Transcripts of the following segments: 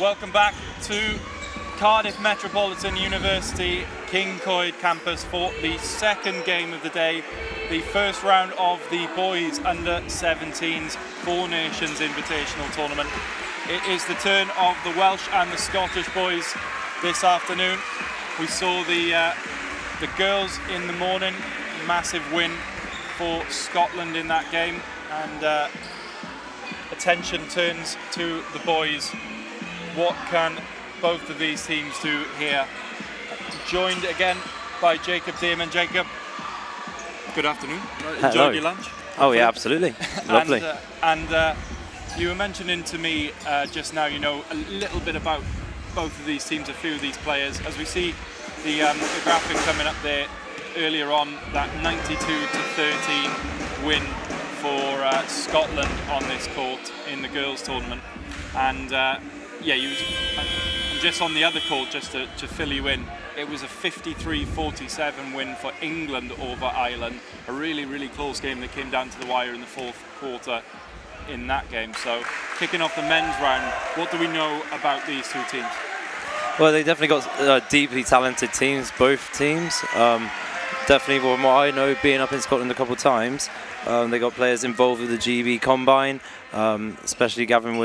Welcome back to Cardiff Metropolitan University King Coed campus for the second game of the day, the first round of the boys under 17s Four Nations Invitational Tournament. It is the turn of the Welsh and the Scottish boys this afternoon. We saw the girls in the morning, massive win for Scotland in that game, and attention turns to the boys. What can both of these teams do here? Joined again by Jacob Dearman. Jacob, good afternoon. Enjoyed your lunch? Oh yeah, absolutely. Lovely. And you were mentioning to me just now, you know, a little bit about both of these teams, a few of these players. As we see the graphic coming up there earlier on, that 92-13 win for Scotland on this court in the girls' tournament. And yeah, and just on the other court, just to fill you in, it was a 53-47 win for England over Ireland. A really, really close game that came down to the wire in the fourth quarter in that game. So, kicking off the men's round, what do we know about these two teams? Well, they definitely got deeply talented teams, both teams. Definitely, from what I know, being up in Scotland a couple of times, they got players involved with the GB Combine, especially Gavin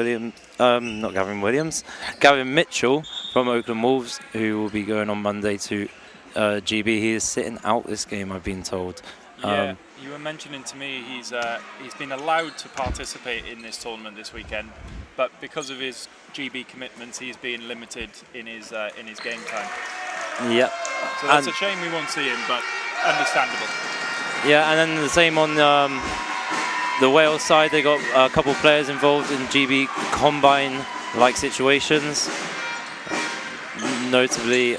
Mitchell from Oakland Wolves, who will be going on Monday to GB. He is sitting out this game, I've been told. Yeah, you were mentioning to me he's been allowed to participate in this tournament this weekend, but because of his GB commitments, he's being limited in his game time. Yep. So that's a shame we won't see him, but understandable. Yeah, and then the same on the Wales side. They got a couple of players involved in GB Combine-like situations, notably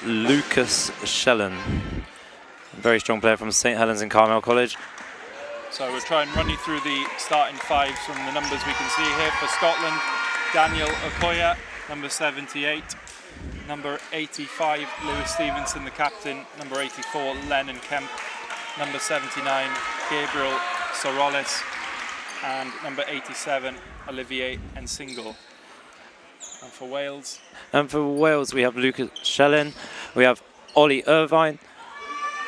Lucas Shellen, very strong player from St Helens and Carmel College. So we'll try and run you through the starting fives from the numbers we can see here. For Scotland, Daniel Okoya, number 78. Number 85, Lewis Stevenson, the captain. Number 84, Lennon Kemp. Number 79, Gabriel Sorolis. And number 87, Olivier Nsingle. And for Wales? And for Wales, we have Lucas Shellen, we have Ollie Irvine,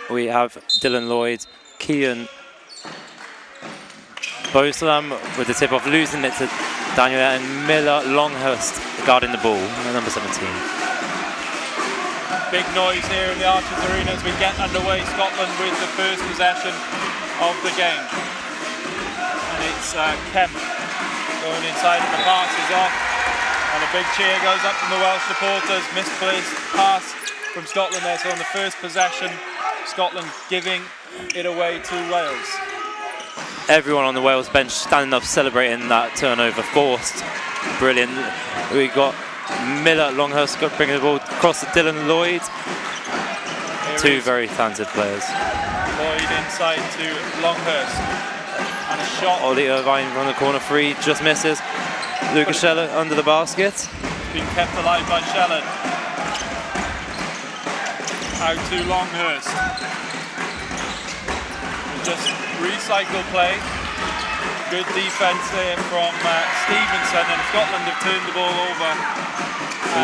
we have Dylan Lloyd, Kean Bosalam with the tip-off, losing it to Daniel, and Miller Longhurst guarding the ball, number 17. Big noise here in the Archers Arena as we get underway. Scotland with the first possession of the game. And it's Kemp going inside and the pass is off. And a big cheer goes up from the Welsh supporters. Misplaced pass from Scotland there. So on the first possession, Scotland giving it away to Wales. Everyone on the Wales bench standing up celebrating that turnover forced. Brilliant. We got Miller Longhurst bringing the ball across to Dylan Lloyd. Two very talented players. Lloyd inside to Longhurst. And a shot. Ollie Irvine from the corner three, just misses. Lucas Shellen under the basket. It's been kept alive by Shellen. Out to Longhurst. Just recycle play. Good defence there from Stevenson, and Scotland have turned the ball over.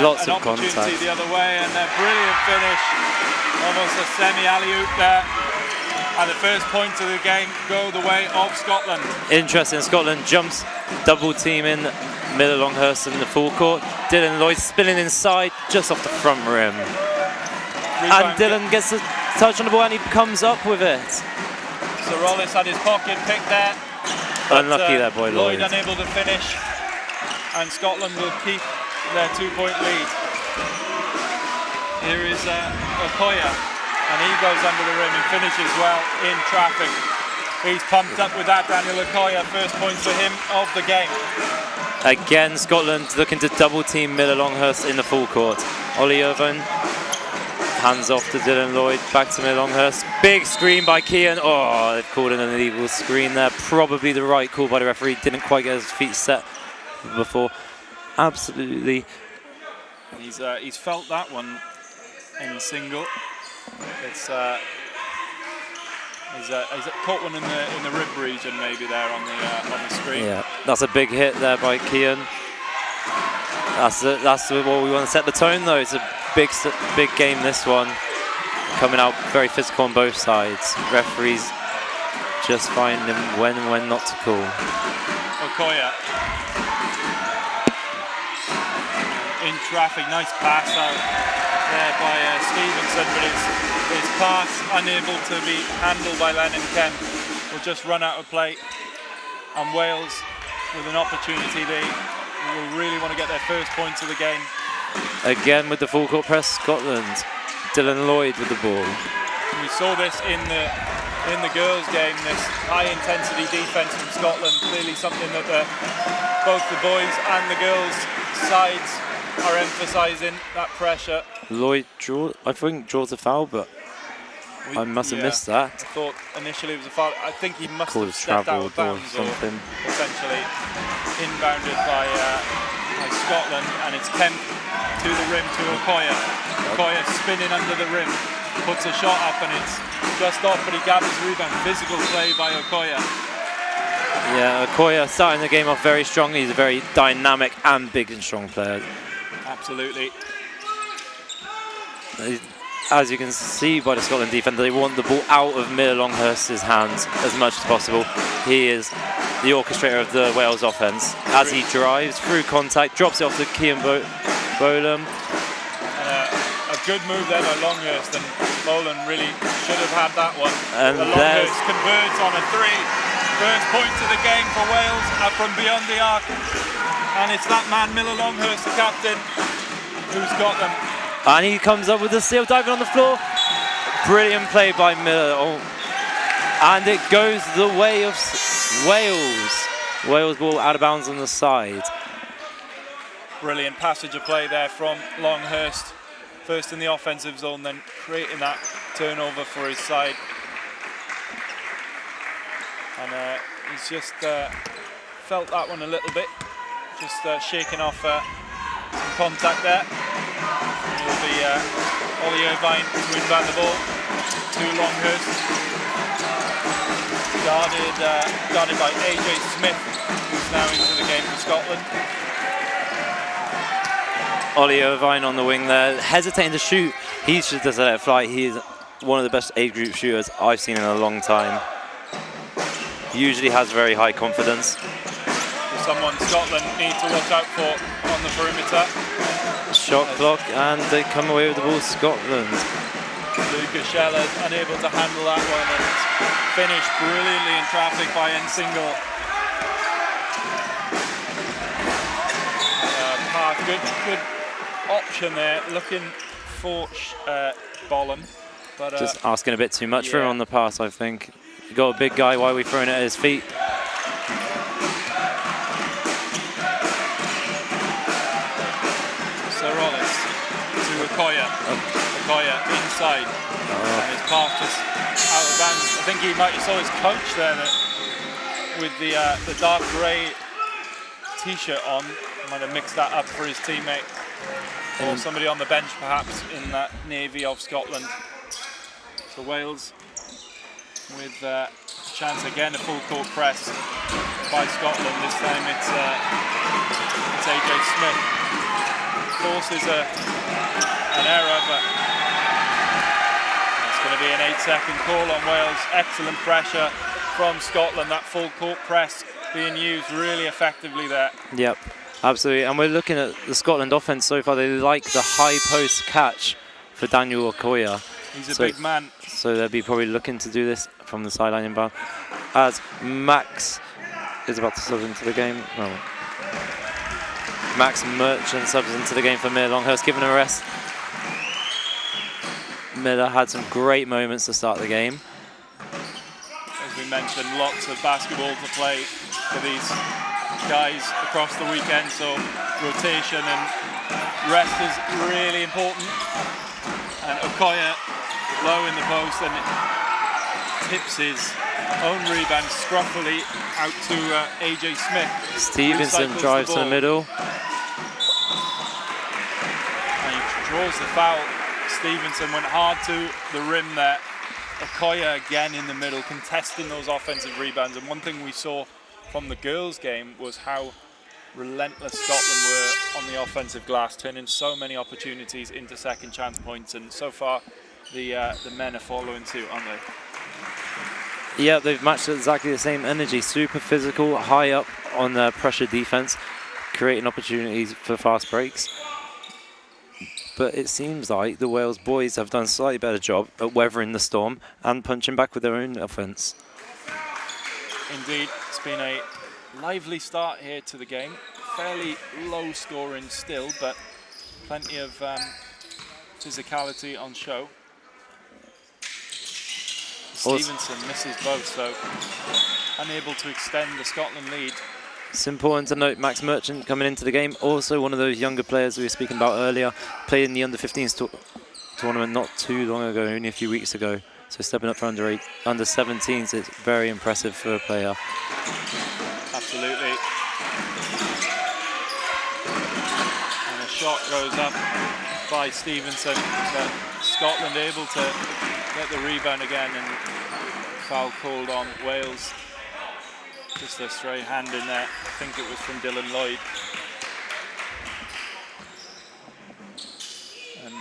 Lots an of opportunity contact. the other way, and a brilliant finish. Almost a semi-alley-oop there. And the first points of the game go the way of Scotland. Interesting, Scotland jumps, double teaming Miller Longhurst in the full court. Dylan Lloyd spinning inside, just off the front rim. And Dylan gets a touch on the ball and he comes up with it. Sorolis had his pocket picked there. Unlucky there, boy Lloyd. Lloyd unable to finish, and Scotland will keep their 2-point lead. Here is Okoya, and he goes under the rim and finishes well in traffic. He's pumped up with that, Daniel Okoya. First points for him of the game. Again, Scotland looking to double team Miller Longhurst in the full court. Ollie Irvine, hands off to Dylan Lloyd, back to Miller Longhurst. Big screen by Kean. Oh, they've called an illegal screen there. Probably the right call by the referee. Didn't quite get his feet set before. Absolutely. He's felt that one in single. It's he's caught one in the rib region maybe there on the screen. Yeah, that's a big hit there by Kean. That's what we want to set the tone, though. It's a big game, this one. Coming out very physical on both sides. Referees just finding when and when not to call. Okoye in traffic, nice pass out there by Stevenson, but his pass unable to be handled by Lennon Kemp. Will just run out of play, and Wales with an opportunity. They will really want to get their first points of the game. Again with the full court press, Scotland. Dylan Lloyd with the ball. We saw this in the girls' game. This high-intensity defence from Scotland, clearly something that both the boys and the girls' sides are emphasising. That pressure. Lloyd I think draws a foul, but I must have missed that. I thought initially it was a foul. I think he must have stepped out of bounds or potentially inbounded by Scotland, and it's Kemp to the rim to Okoye. Okoye spinning under the rim, puts a shot up and it's just off, but he gathers rebound. Physical play by Okoye. Yeah, Okoye starting the game off very strong. He's a very dynamic and big and strong player. Absolutely. As you can see by the Scotland defense, they want the ball out of Miller Longhurst's hands as much as possible. He is the orchestrator of the Wales offense. As he drives through contact, drops it off to Kian Bolam. A good move there by Longhurst, and Boland really should have had that one. And Longhurst converts on a three. First point of the game for Wales from beyond the arc. And it's that man, Miller Longhurst, the captain, who's got them. And he comes up with a steal, diving on the floor. Brilliant play by Miller. Oh. And it goes the way of Wales. Wales ball out of bounds on the side. Brilliant passage of play there from Longhurst. First in the offensive zone, then creating that turnover for his side. And he's just felt that one a little bit. Just shaking off some contact there. It'll be Ollie Irvine to inbound the ball to Longhurst. Guarded by AJ Smith, who's now into the game for Scotland. Ollie Irvine on the wing there, hesitating to shoot. He should just let it fly. He is one of the best age group shooters I've seen in a long time. He usually has very high confidence. Someone Scotland need to watch out for on the perimeter. Shot clock, and they come away with the ball, Scotland. Lucas Scheller unable to handle that one, and it's finished brilliantly in traffic by N-Single. Good option there, looking for Bolam. But, just asking a bit too much for him on the pass, I think. You got a big guy, why are we throwing it at his feet? Okoye inside, and his pass just out of bounds. I think he might have saw his coach there with the dark grey t-shirt on. Might have mixed that up for his teammate, or somebody on the bench perhaps in that navy of Scotland. So Wales with a chance again, a full court press by Scotland. This time it's AJ Smith. Forces an error, but it's going to be an 8-second call on Wales. Excellent pressure from Scotland. That full court press being used really effectively there. Yep, absolutely. And we're looking at the Scotland offense so far. They like the high post catch for Daniel Okoye. He's a big man. So they'll be probably looking to do this from the sideline inbound. As Max is about to sub into the game. Oh. Max Merchant subs into the game for Miller Longhurst, given a rest. Miller had some great moments to start the game. As we mentioned, lots of basketball to play for these guys across the weekend, so rotation and rest is really important. And Okoye low in the post, and it tips his own rebound scruffily out to AJ Smith. Stevenson drives to the middle. And he draws the foul. Stevenson went hard to the rim there. Okoye again in the middle, contesting those offensive rebounds. And one thing we saw from the girls' game was how relentless Scotland were on the offensive glass, turning so many opportunities into second chance points, and so far the men are following suit, aren't they? Yeah, they've matched exactly the same energy, super physical, high up on the pressure defense, creating opportunities for fast breaks. But it seems like the Wales boys have done a slightly better job at weathering the storm and punching back with their own offence. Indeed, it's been a lively start here to the game. Fairly low scoring still, but plenty of physicality on show. Stevenson misses both, so unable to extend the Scotland lead. It's important to note Max Merchant coming into the game, also one of those younger players we were speaking about earlier, played in the under-15s tournament not too long ago, only a few weeks ago. So stepping up for under-17s is very impressive for a player. Absolutely. And a shot goes up by Stevenson, but Scotland able to get the rebound again, and foul called on Wales. Just a stray hand in there. I think it was from Dylan Lloyd. And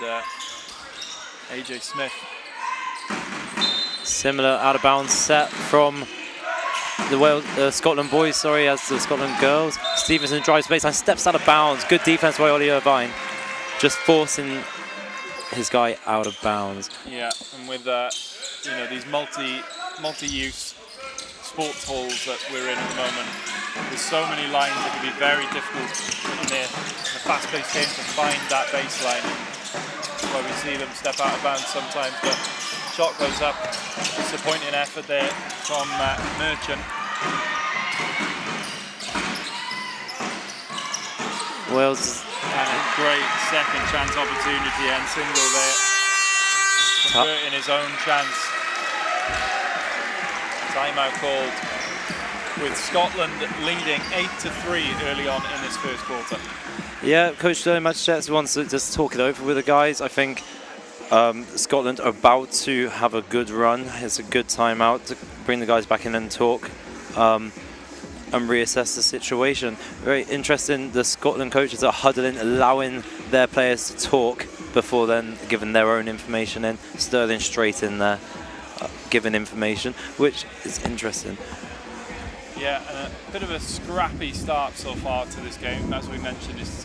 AJ Smith. Similar out of bounds set from the Scotland boys, as the Scotland girls. Stevenson drives baseline, steps out of bounds. Good defense by Ollie Irvine, just forcing his guy out of bounds. Yeah, and with these multi-use sports halls that we're in at the moment, there's so many lines that can be very difficult in a fast-paced game to find that baseline. That's why we see them step out of bounds sometimes, but shot goes up. Disappointing effort there from Merchant. Wales. And a great second chance opportunity and single there. Converting his own chance. Timeout called, with Scotland leading 8-3 early on in this first quarter. Yeah, Coach Massachusetts wants to just talk it over with the guys. I think Scotland are about to have a good run. It's a good timeout to bring the guys back in and talk and reassess the situation. Very interesting, the Scotland coaches are huddling, allowing their players to talk before then giving their own information in. Sterling straight in there, giving information, which is interesting. Yeah, and a bit of a scrappy start so far to this game. As we mentioned, it's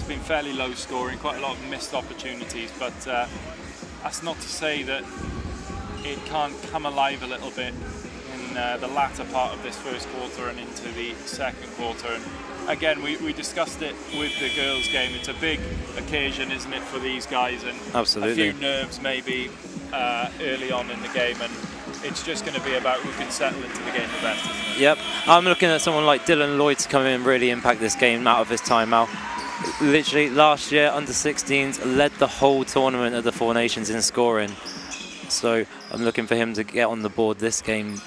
been fairly low scoring, quite a lot of missed opportunities, but that's not to say that it can't come alive a little bit in the latter part of this first quarter and into the second quarter. And again, we discussed it with the girls' game. It's a big occasion, isn't it, for these guys? And absolutely, a few nerves maybe early on in the game, and it's just going to be about who can settle into the game the best, isn't it? Yep. I'm looking at someone like Dylan Lloyd to come in and really impact this game out of his timeout. Literally, last year, under-16s led the whole tournament of the Four Nations in scoring. So I'm looking for him to get on the board this game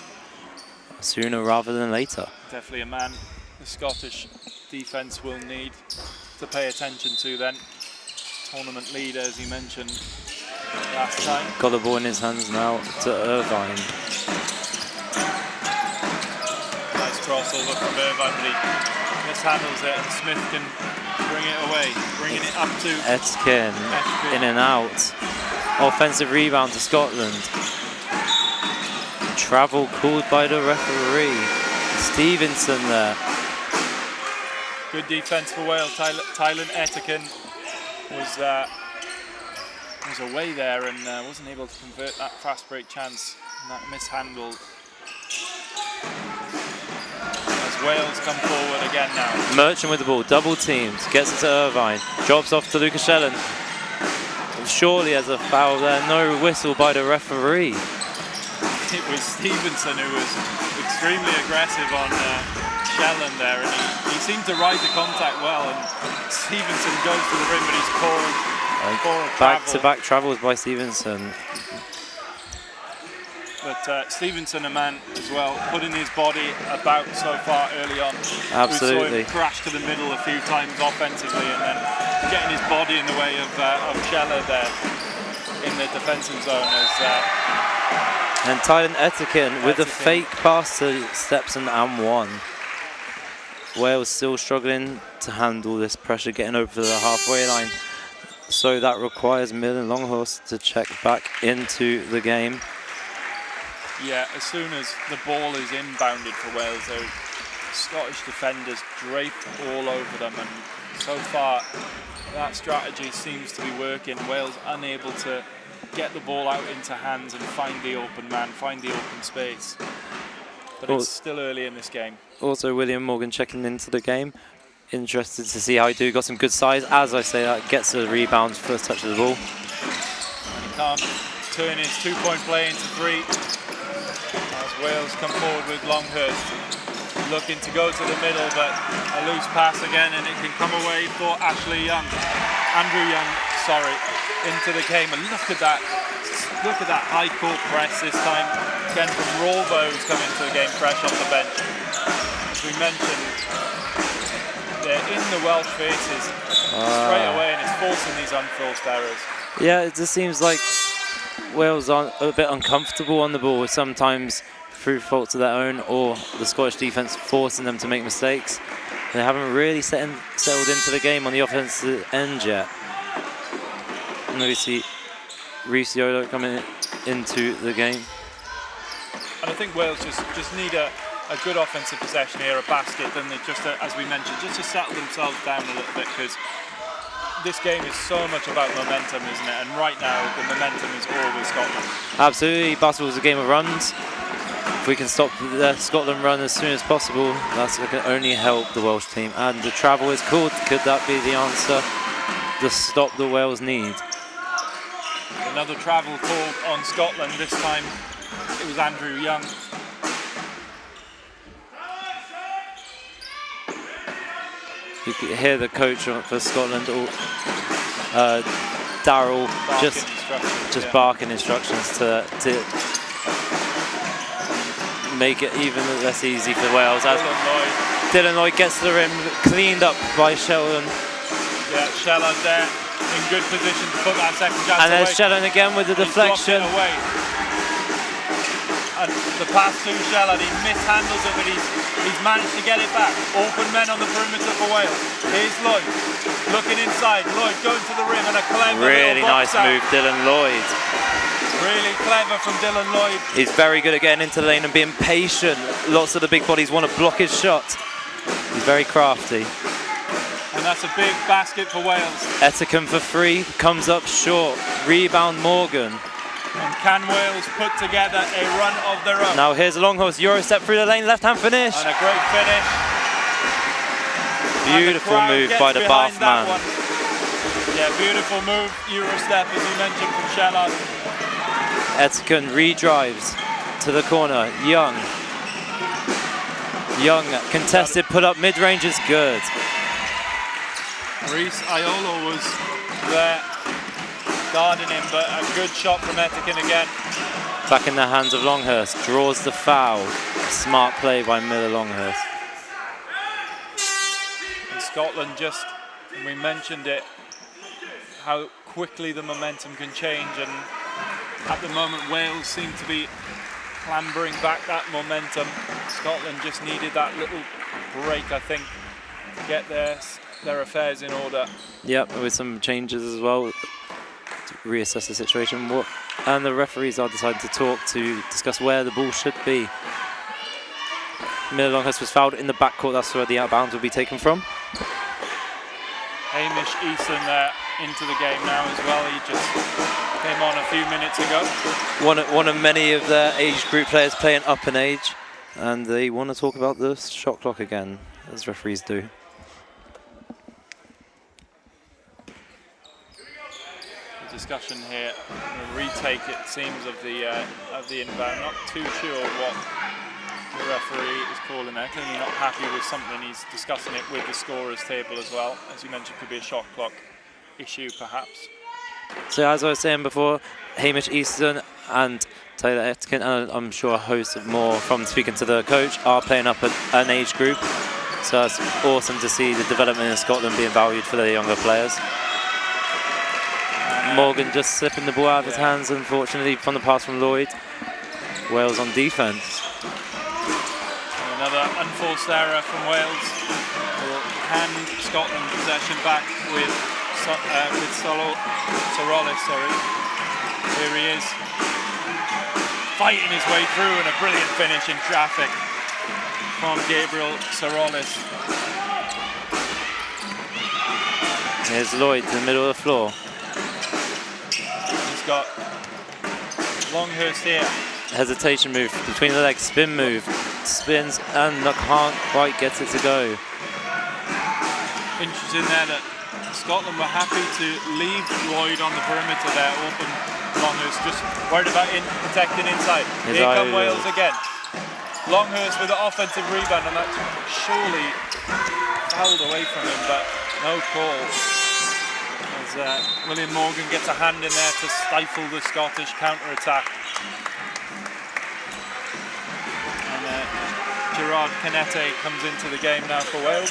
sooner rather than later. Definitely a man the Scottish defence will need to pay attention to then. Tournament leader, as he mentioned last time. Got the ball in his hands now to Irvine. Nice crossover from Irvine, but he mishandles it, and Smith can bring it away, bringing it up to Etkin. In and out. Offensive rebound to Scotland. Travel called by the referee. Stevenson there. Good defence for Wales. Tylen Etkin was away there and wasn't able to convert that fast break chance, and that mishandled. As Wales come forward again now. Merchant with the ball, double teamed, gets it to Irvine, drops off to Lucas Shelland. Surely as a foul there, no whistle by the referee. It was Stevenson who was extremely aggressive on Shelland there, and he seemed to ride the contact well, and Stevenson goes to the rim, but he's called for a back-to-back travels by Stevenson. But Stevenson, a man as well, putting his body about so far early on. Absolutely. We saw him crash to the middle a few times offensively, and then getting his body in the way of Scheller there in the defensive zone. And Tylen Etkin with a fake pass to Stepson and one. Wales still struggling to handle this pressure getting over the halfway line. So that requires Mill and Longhorst to check back into the game. Yeah, as soon as the ball is inbounded for Wales, those Scottish defenders draped all over them, and so far that strategy seems to be working. Wales unable to get the ball out into hands and find the open man, find the open space. But it's still early in this game. Also, William Morgan checking into the game. Interested to see how he do. Got some good size. As I say, that gets the rebounds, first touch of the ball. And he can't turn his two-point play into three. As Wales come forward with Longhurst, looking to go to the middle, but a loose pass again, and it can come away for Andrew Young, into the game. And look at that high court press this time. Again from Rolvo, who's come into the game fresh off the bench. As we mentioned, they're in the Welsh faces straight away, and it's forcing these unforced errors. Yeah, it just seems like Wales are a bit uncomfortable on the ball, sometimes through faults of their own, or the Scottish defence forcing them to make mistakes. They haven't really settled into the game on the offensive end yet. And we see Ricciolo coming into the game. And I think Wales just need a good offensive possession here, a basket, then they just, as we mentioned, just to settle themselves down a little bit, because this game is so much about momentum, isn't it? And right now, the momentum is all with Scotland. Absolutely. Basketball is a game of runs. If we can stop the Scotland run as soon as possible, that's going to only help the Welsh team. And the travel is called. Could that be the answer to stop the Wales need? Another travel called on Scotland. This time it was Andrew Young. You can hear the coach for Scotland, Darryl, just barking instructions to make it even less easy for Wales. As Dylan Lloyd gets to the rim, cleaned up by Sheldon. Yeah, Sheldon there in good position to put that second chance and away. there's Sheldon again with the deflection. And the pass to Sheldon, he mishandles it, but he's managed to get it back. Open men on the perimeter for Wales. Here's Lloyd looking inside. Lloyd going to the rim, and a clever really nice move, Dylan Lloyd. Really clever from Dylan Lloyd. He's very good at getting into the lane and being patient. Lots of the big bodies want to block his shot. He's very crafty. And that's a big basket for Wales. Etiquette for three, comes up short. Rebound Morgan. And can Wales put together a run of their own? Now here's a Longhorst Euro step through the lane, left hand finish. And a great finish. Beautiful move by the Bath man. Yeah, beautiful move, Euro step, as you mentioned, from Sheldon. Etiquette redrives to the corner. Young contested, put up mid-range is good. Reece Iolo was there guarding him, but a good shot from Etiquette again. Back in the hands of Longhurst, draws the foul. Smart play by Miller Longhurst. And Scotland just, we mentioned it, how quickly the momentum can change, and at the moment Wales seem to be clambering back that momentum. Scotland just needed that little break, I think, to get their affairs in order. Yep, with some changes as well to reassess the situation. And the referees are deciding to talk to discuss where the ball should be. Miller Longhurst was fouled in the backcourt. That's where the out of bounds will be taken from. Hamish Easton there into the game now as well. He just came on a few minutes ago. One of many of their age group players playing up in age, and they want to talk about the shot clock again, as referees do. Discussion here, a retake it seems of the inbound. Not too sure what the referee is calling there. Clearly not happy with something. He's discussing it with the scorers table as well. As you mentioned, could be a shot clock issue perhaps. So as I was saying before, Hamish Easton and Taylor Etiquette, and I'm sure a host of more from speaking to the coach, are playing up an age group. So it's awesome to see the development in Scotland being valued for the younger players. Morgan just slipping the ball out of his hands, unfortunately, from the pass from Lloyd. Wales on defence. Another unforced error from Wales. hand Scotland possession back with Sorolis, sorry. Here he is, fighting his way through, and a brilliant finish in traffic from Gabriel Sorolis. Here's Lloyd in the middle of the floor. He's got Longhurst here. Hesitation move between the legs, spin move, spins and can't quite get it to go. Interesting there that Scotland were happy to leave Lloyd on the perimeter there, open Longhurst, just worried about protecting inside. Here come Wales again. Longhurst with the offensive rebound, and that surely fouled away from him, but no call. As William Morgan gets a hand in there to stifle the Scottish counter-attack. Gerard Canete comes into the game now for Wales.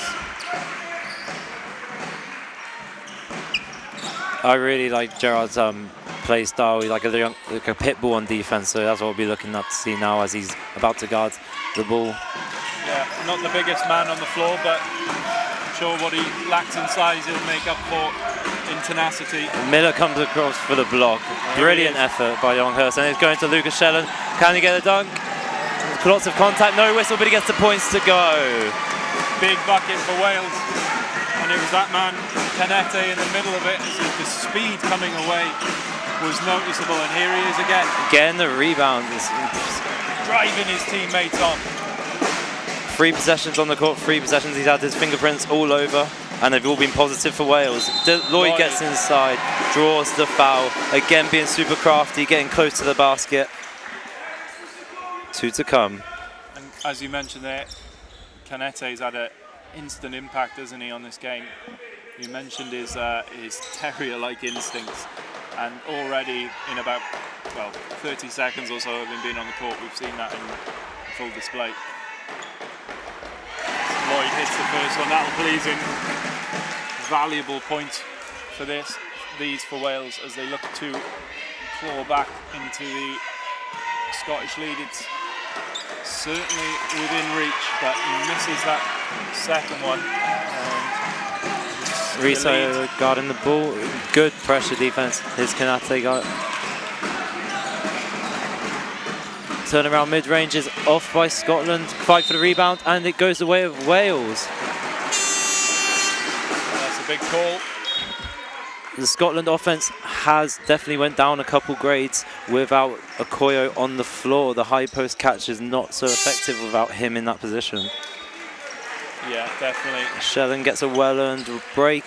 I really like Gerard's play style. He's like a pit bull on defense, so that's what we'll be looking at to see now as he's about to guard the ball. Yeah, not the biggest man on the floor, but I'm sure what he lacks in size he'll make up for in tenacity. Miller comes across for the block. Brilliant effort by Longhurst, and it's going to Lucas Shellan. Can he get a dunk? Lots of contact, no whistle, but he gets the points to go. Big bucket for Wales, and it was that man Canete in the middle of it. The speed coming away was noticeable, and here he is again. Getting the rebound. Driving his teammates on. 3 possessions on the court, 3 possessions. He's had his fingerprints all over, and they've all been positive for Wales. Lloyd gets inside, draws the foul. Again, being super crafty, getting close to the basket. 2 to come. And as you mentioned there, Canete's had an instant impact, hasn't he, on this game? You mentioned his terrier-like instincts, and already in about 30 seconds or so of him being on the court, we've seen that in full display. Lloyd hits the first one, that'll please him. Valuable point for these for Wales as they look to claw back into the Scottish lead. It's certainly within reach, but he misses that second one. Riso guarding the ball. Good pressure defense. His Canate got. Turnaround mid-range is off by Scotland. Fight for the rebound, and it goes the way of Wales. That's a big call. The Scotland offense has definitely went down a couple grades without Okoye on the floor. The high post catch is not so effective without him in that position. Yeah, definitely. Shellan gets a well-earned break.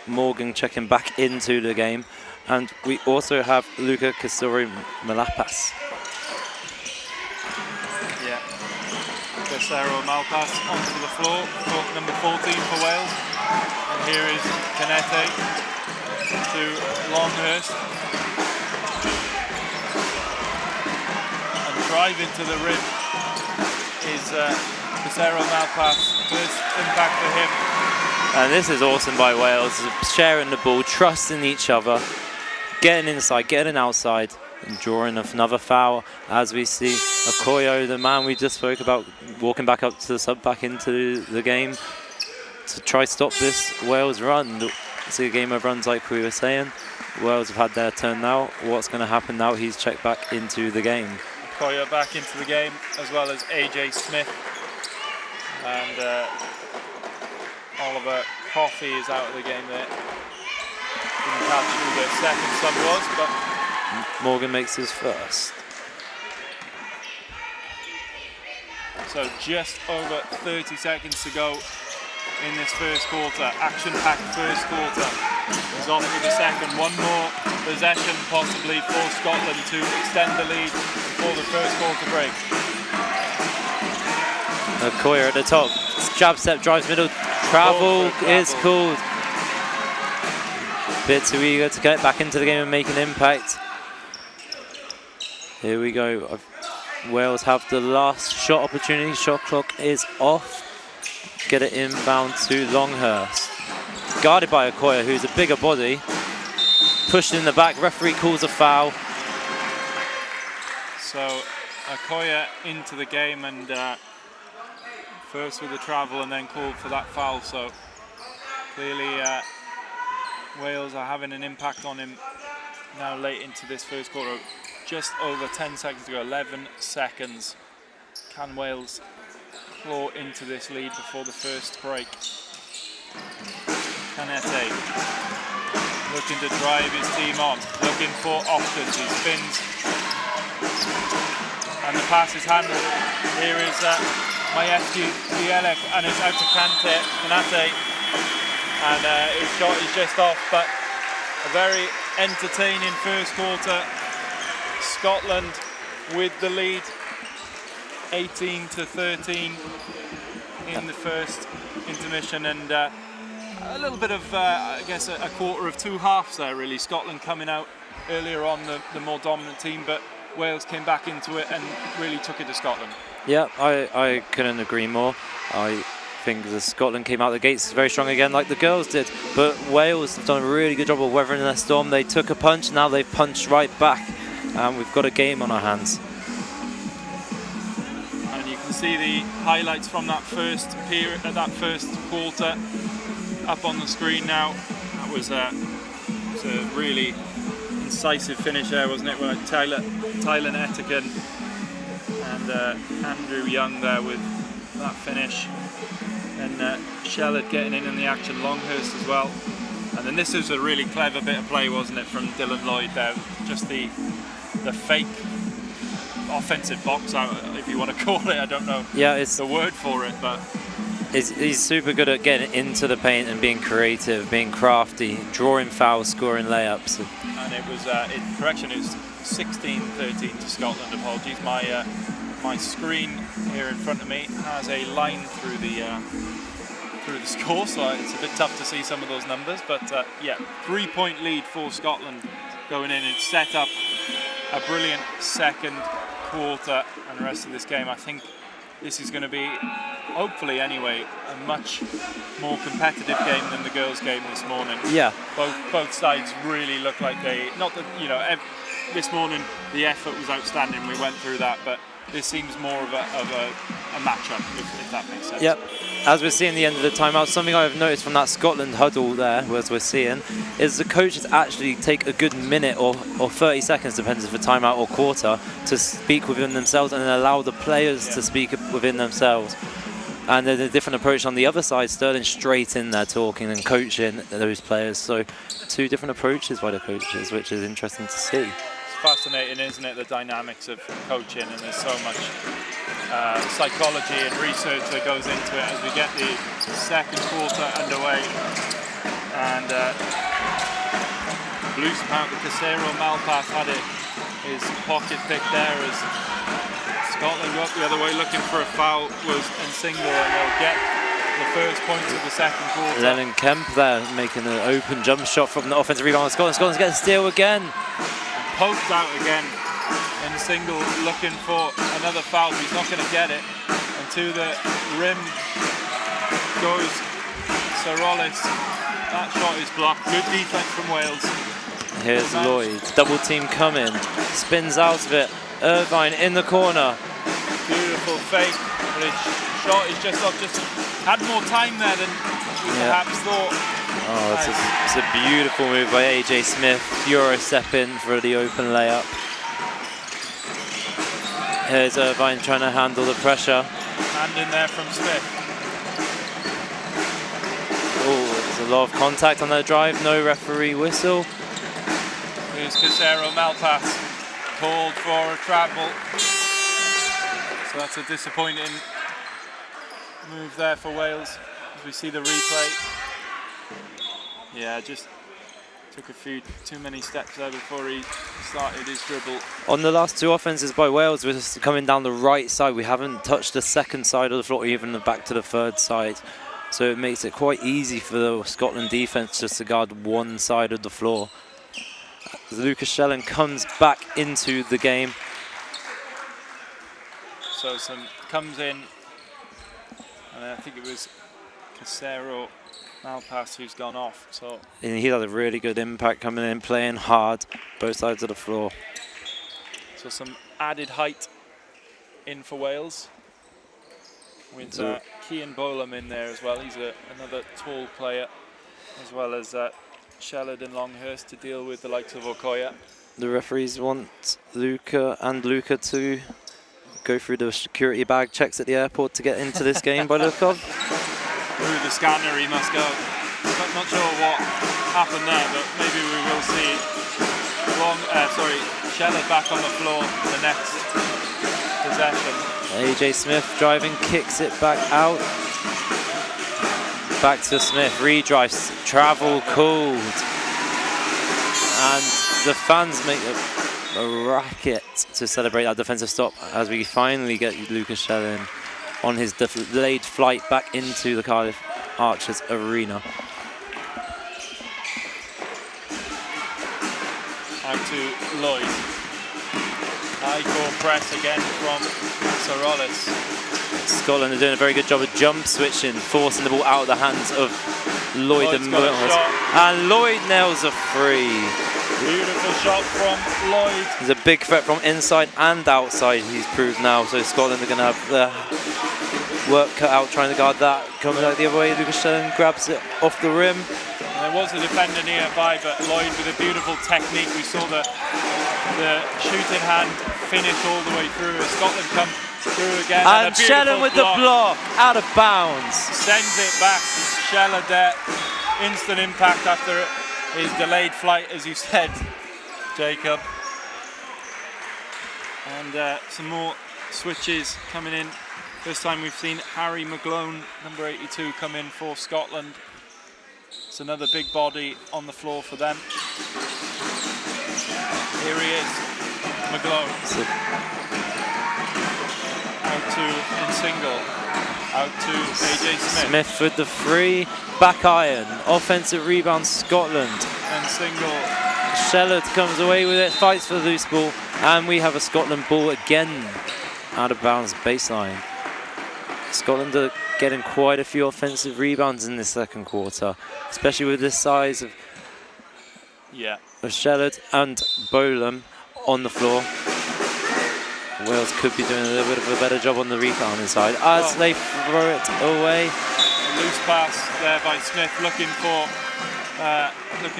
Morgan checking back into the game. And we also have Luka Kisori-Malapas. Yeah. Kisori Malpas onto the floor, number 14 for Wales. And here is Canete to Longhurst. And driving to the rim is Kisori Malpas. First impact for him. And this is awesome by Wales, sharing the ball, trusting each other, getting inside, getting outside, and drawing another foul as we see Okoye, the man we just spoke about, walking back up to the sub, back into the game to try stop this Wales run. It's a game of runs like we were saying. Wales have had their turn now. What's going to happen now? He's checked back into the game. Okoye back into the game, as well as AJ Smith. And Oliver Coffey is out of the game there. Didn't catch who the second sub was, but Morgan makes his first. So just over 30 seconds to go in this first quarter. Action-packed first quarter. He's off for the second. One more possession possibly for Scotland to extend the lead before the first quarter break. Okoye at the top. Jab step, drives middle. Travel is called. Bit too eager to get back into the game and make an impact. Here we go. Wales have the last shot opportunity. Shot clock is off. Get it inbound to Longhurst. Guarded by Okoye, who's a bigger body. Pushed in the back. Referee calls a foul. So Okoye into the game, and First with the travel and then called for that foul, so clearly Wales are having an impact on him now late into this first quarter. Just over 10 seconds to go, 11 seconds. Can Wales claw into this lead before the first break? Canete looking to drive his team on, looking for options, he spins and the pass is handled. Here is Majewski Bielek and it's out to Canate, and his shot is just off, but a very entertaining first quarter. Scotland with the lead, 18-13 in the first intermission, and a little bit of, I guess, a quarter of two halves there really. Scotland coming out earlier on the more dominant team, but Wales came back into it and really took it to Scotland. Yeah, I couldn't agree more. I think that Scotland came out the gates very strong again, like the girls did, but Wales have done a really good job of weathering their storm. They took a punch, now they've punched right back, and we've got a game on our hands. And you can see the highlights from that first period, that first quarter, up on the screen now. That was a really incisive finish there, wasn't it? With Tyler Etiken and Andrew Young there with that finish. And Shellard getting in the action, Longhurst as well. And then this was a really clever bit of play, wasn't it, from Dylan Lloyd there? Just the fake offensive box out, if you want to call it. I don't know it's the word for it, but he's super good at getting into the paint and being creative, being crafty, drawing fouls, scoring layups. And it was, correction, it was 16-13 to Scotland. Apologies, my screen here in front of me has a line through the score, so it's a bit tough to see some of those numbers. But yeah, 3-point lead for Scotland going in. It's set up a brilliant second quarter and the rest of this game. I think this is going to be, hopefully anyway, a much more competitive game than the girls' game this morning. Yeah. Both sides really look like they, not that, you know, this morning the effort was outstanding, we went through that, but this seems more of a match-up, if that makes sense. Yep. As we're seeing the end of the timeout, something I've noticed from that Scotland huddle there, as we're seeing, is the coaches actually take a good minute or 30 seconds, depends if it's a timeout or quarter, to speak within themselves and then allow the players to speak within themselves. And then a different approach on the other side, Sterling straight in there talking and coaching those players. So two different approaches by the coaches, which is interesting to see. Fascinating, isn't it, the dynamics of coaching, and there's so much psychology and research that goes into it as we get the second quarter underway. And loose out the Casero Malpass had it, his pocket pick there as Scotland go up the other way looking for a foul, was Nsingle, and they'll get the first points of the second quarter. Lennon Kemp there making an open jump shot from the offensive rebound. Scotland's getting a steal again. Poked out again, and Single looking for another foul. He's not going to get it. And to the rim goes Sarolis. That shot is blocked. Good defense from Wales. Here's Lloyd. Double team coming. Spins out of it. Irvine in the corner. Beautiful fake. But his shot is just off. Just had more time there than we perhaps thought. Oh, it's a beautiful move by AJ Smith. Euro step in for the open layup. Here's Irvine trying to handle the pressure. Hand in there from Smith. Oh, there's a lot of contact on their drive. No referee whistle. Here's Casero Malpass. Called for a travel. So that's a disappointing move there for Wales as we see the replay. Yeah, just took a few too many steps there before he started his dribble. On the last two offenses by Wales, we're just coming down the right side. We haven't touched the second side of the floor, or even the back to the third side. So it makes it quite easy for the Scotland defense just to guard one side of the floor. As Lucas Shellen comes back into the game. So comes in, and I think it was Casero Malpass who's gone off. So and he had a really good impact coming in, playing hard, both sides of the floor. So some added height in for Wales with Cian Bolam in there as well. He's another tall player, as well as Shellard and Longhurst to deal with the likes of Okoya. The referees want Luca to go through the security bag checks at the airport to get into this game by look of. Through the scanner he must go. I'm not sure what happened there, but maybe we will see Shellard back on the floor the next possession. AJ Smith driving, kicks it back out. Back to Smith, redrives, travel called. And the fans make a racket to celebrate that defensive stop as we finally get Lucas Shellin on his delayed flight back into the Cardiff Archers arena. Out to Lloyd. High core press again from Sorolis. Scotland are doing a very good job of jump switching, forcing the ball out of the hands of Lloyd and Lloyd nails a free. Beautiful shot from Lloyd. He's a big threat from inside and outside, he's proved now. So Scotland are going to have their work cut out trying to guard that. Coming out the other way, Lucas Shellin grabs it off the rim. There was a defender nearby, but Lloyd with a beautiful technique. We saw the shooting hand finish all the way through. Scotland come through again. And Shellin with the block, out of bounds. Sends it back. Shellin there. Instant impact after his delayed flight, as you said, Jacob. And some more switches coming in. First time we've seen Harry McGlone, number 82, come in for Scotland. It's another big body on the floor for them. Here he is, McGlone. Out to Nsingle. Out to AJ Smith. Smith with the free, back iron, offensive rebound Scotland. Nsingle. Shellard comes away with it, fights for the loose ball, and we have a Scotland ball again out of bounds baseline. Scotland are getting quite a few offensive rebounds in this second quarter, especially with the size of Shellard and Bolam on the floor. Wales could be doing a little bit of a better job on the rebounding side as they throw it away. A loose pass there by Smith, looking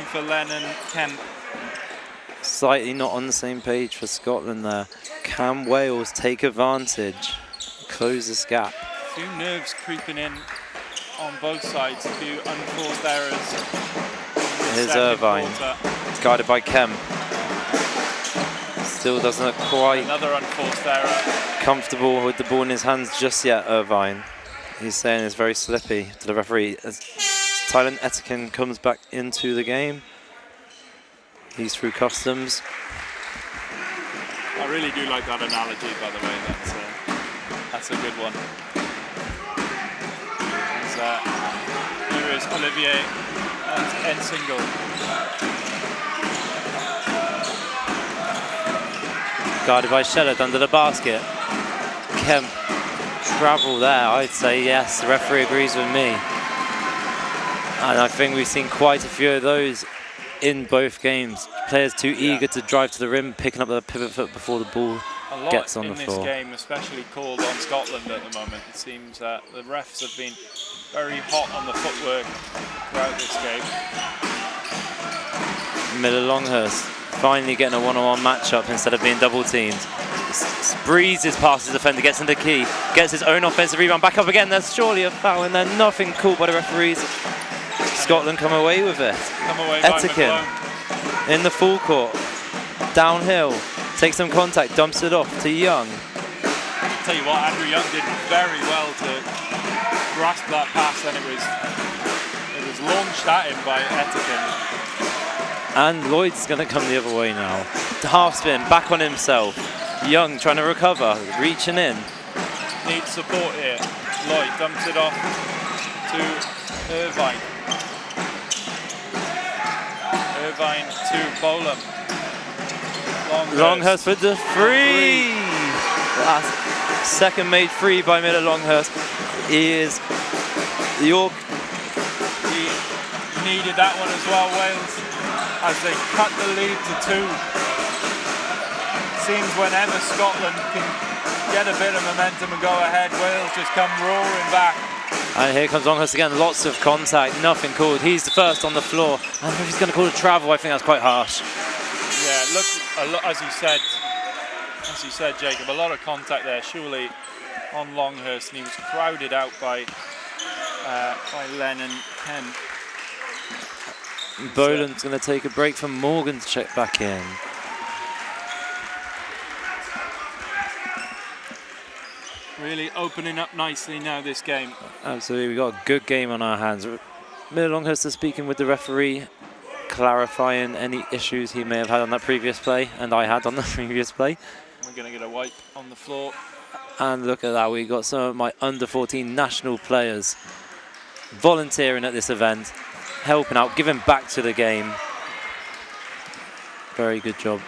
for Lennon Kemp. Slightly not on the same page for Scotland there. Can Wales take advantage, close this gap? A few nerves creeping in on both sides, a few unforced errors. Here's Irvine, it's guarded by Kemp. Still doesn't look quite another unforced error. Comfortable with the ball in his hands just yet, Irvine. He's saying it's very slippy to the referee. As Tylen Etikin comes back into the game. He's through customs. I really do like that analogy, by the way. That's a good one. Here is Olivier and Nsingle. Guarded by Shellard under the basket. Kemp, travel there, I'd say yes, the referee agrees with me. And I think we've seen quite a few of those in both games. Players too eager to drive to the rim, picking up the pivot foot before the ball gets on the floor. A lot in this game, especially called on Scotland at the moment. It seems the refs have been very hot on the footwork throughout this game. Miller Longhurst finally getting a one-on-one matchup instead of being double teamed. Breezes past his defender, gets in the key, gets his own offensive rebound, back up again. There's surely a foul in there, nothing called by the referees. Scotland come away with it. Etikin in the full court, downhill, takes some contact, dumps it off to Young. I'll tell you what, Andrew Young did very well to grasp that pass, and it was launched at him by Etikin. And Lloyd's going to come the other way now. Half spin, back on himself. Young trying to recover, reaching in. Needs support here. Lloyd dumps it off to Irvine. Irvine to Bolam. Longhurst with the free. Second made free by Miller Longhurst. He is York. He needed that one as well, Wales, as they cut the lead to 2. Seems whenever Scotland can get a bit of momentum and go ahead, Wales just come roaring back. And here comes Longhurst again, lots of contact, nothing called. He's the first on the floor, and if he's going to call a travel, I think that's quite harsh. Yeah, look, as you said, Jacob, a lot of contact there, surely on Longhurst, and he was crowded out by Lennon Kemp. Boland's going to take a break from Morgan to check back in. Really opening up nicely now, this game. Absolutely, we've got a good game on our hands. Miller Longhurst is speaking with the referee, clarifying any issues he may have had on that previous play, and I had on the previous play. We're going to get a wipe on the floor. And look at that, we got some of my under-14 national players volunteering at this event, helping out, giving back to the game. Very good job,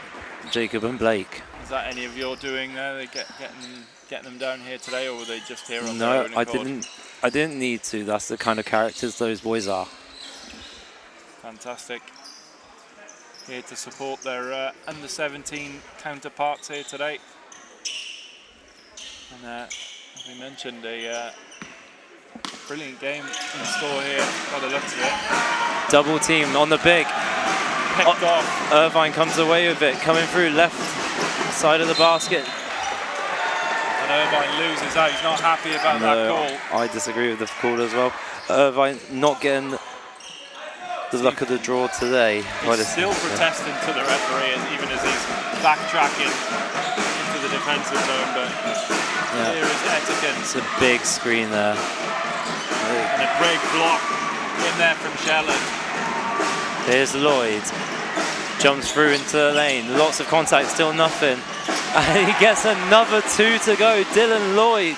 Jacob and Blake. Is that any of your doing there? They getting them down here today, or were they just here on their own No, accord? I didn't need to. That's the kind of characters those boys are. Fantastic. Here to support their under-17 counterparts here today. And as we mentioned, a brilliant game in store here by the looks of it. Double team on the big. Picked off. Irvine comes away with it, coming through left side of the basket. And Irvine loses out. He's not happy about that call. I disagree with the call as well. Irvine not getting the luck of the draw today. He's still protesting to the referee, even as he's backtracking into the defensive zone. But here is Etiken. It's a big screen there. And a big block in there from Shelland. Here's Lloyd. Jumps through into the lane. Lots of contact, still nothing. And he gets another 2 to go. Dylan Lloyd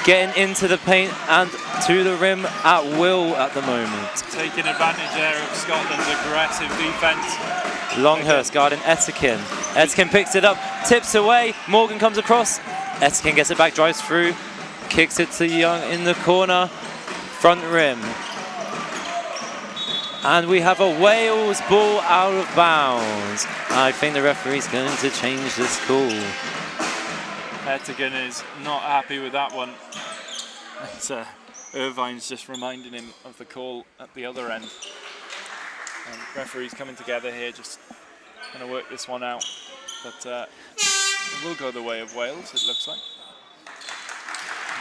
getting into the paint and to the rim at will at the moment. Taking advantage there of Scotland's aggressive defence. Longhurst guarding Etiken. Etiken picks it up, tips away. Morgan comes across. Etiken gets it back, drives through, kicks it to Young in the corner. Front rim. And we have a Wales ball out of bounds. I think the referee's going to change this call. Etiken is not happy with that one. And, Irvine's just reminding him of the call at the other end. And referees coming together here, just going to work this one out. But it will go the way of Wales, it looks like.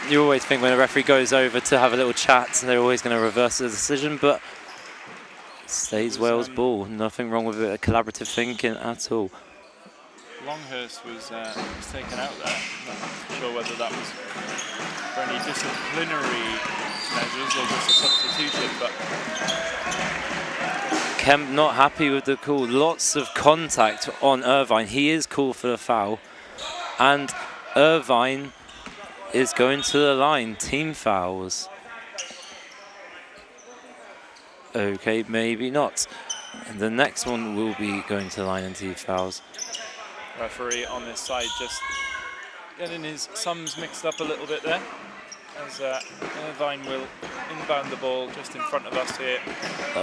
You always think when a referee goes over to have a little chat, they're always going to reverse the decision, but stays Wales ball. Nothing wrong with it, collaborative thinking at all. Longhurst was taken out there. Not sure whether that was for any disciplinary measures or just a substitution, but Kemp not happy with the call. Lots of contact on Irvine. He is called for the foul, and Irvine is going to the line. Team fouls. Okay, maybe not. And the next one will be going to the line and team fouls. Referee on this side just getting his sums mixed up a little bit there, as Irvine will inbound the ball just in front of us here.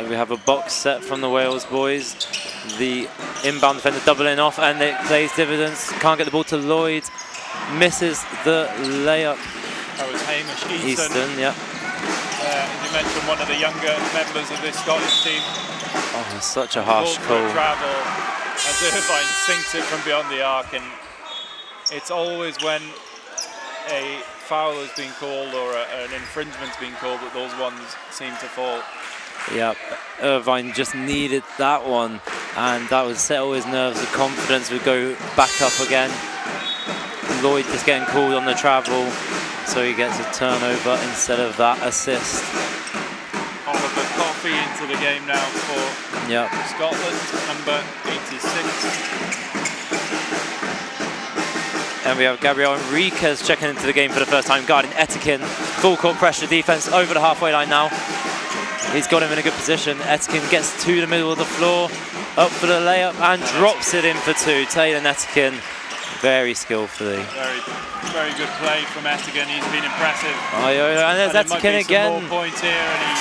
We have a box set from the Wales boys. The inbound defender doubling off, and it plays dividends. Can't get the ball to Lloyd. Misses the layup. That was Hamish Easton. Yeah. As you mentioned, one of the younger members of this Scottish team. Oh, such a harsh call. Travel as Irvine sinks it from beyond the arc, and it's always when a foul has been called or an infringement's been called that those ones seem to fall. Yeah, Irvine just needed that one, and that would settle his nerves. The confidence would go back up again. Lloyd just getting called on the travel, so he gets a turnover instead of that assist. Oliver Coffey into the game now for Scotland, number 86. And we have Gabriel Enriquez checking into the game for the first time, guarding Etiken. Full court pressure defense over the halfway line now. He's got him in a good position. Etiken gets to the middle of the floor, up for the layup, and drops it in for two. Taylor Etiken, very skillfully. Very good play from Etiken. He's been impressive. And there's Etiken again. Some more points here, and he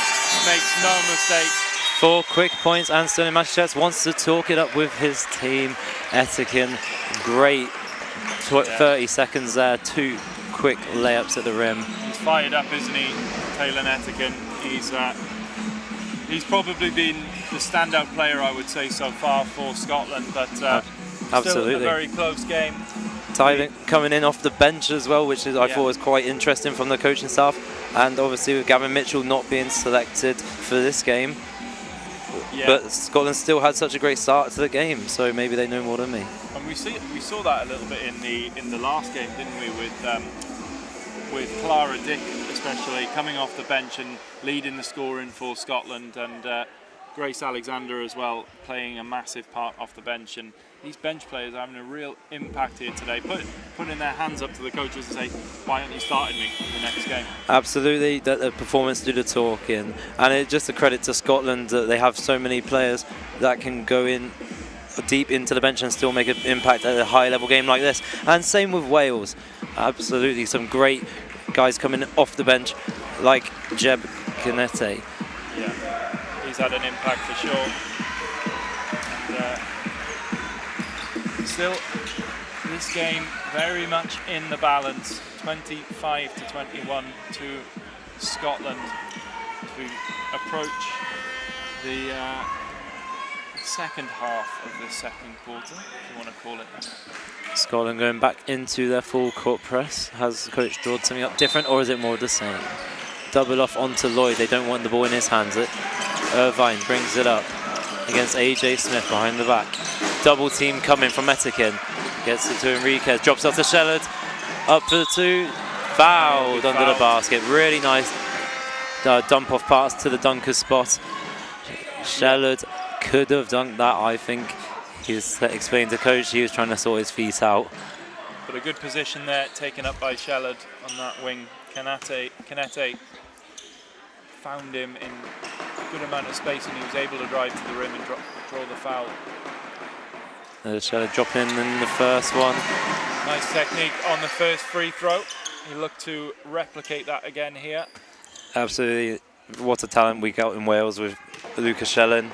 makes no mistakes. 4 quick points, and Sterling Massachusetts wants to talk it up with his team. Etiken, great 30 seconds there, 2 quick layups at the rim. He's fired up, isn't he, Taylor Nettigan? He's probably been the standout player, I would say, so far for Scotland, but still a very close game. Tyler coming in off the bench as well, which I thought was quite interesting from the coaching staff. And obviously with Gavin Mitchell not being selected for this game, but Scotland still had such a great start to the game, so maybe they know more than me. And we saw that a little bit in the last game, didn't we, with Clara Dick especially coming off the bench and leading the scoring for Scotland, and Grace Alexander as well playing a massive part off the bench. And these bench players are having a real impact here today, putting their hands up to the coaches and say, why aren't you starting me in the next game? Absolutely, the performance do the talking, and it's just a credit to Scotland that they have so many players that can go in deep into the bench and still make an impact at a high level game like this. And same with Wales, absolutely some great guys coming off the bench like Jeb Canete. Yeah, he's had an impact for sure. And still, this game very much in the balance, 25 to 21 to Scotland as we approach the second half of the second quarter, if you want to call it that. Scotland going back into their full court press. Has the coach drawn something up different, or is it more the same? Double off onto Lloyd. They don't want the ball in his hands. Irvine brings it up against AJ Smith behind the back. Double team coming from Etikin. Gets it to Enriquez. Drops off to Shellard. Up for the two. Fouled under the basket. Really nice dump off pass to the dunker spot. Shellard could have dunked that, I think. He was explaining to coach he was trying to sort his feet out. But a good position there, taken up by Shellard on that wing. Canete found him in a good amount of space, and he was able to drive to the rim and draw the foul. Shellard dropping in the first one. Nice technique on the first free throw. He looked to replicate that again here. Absolutely, what a talent we got in Wales with Lucas Shellin.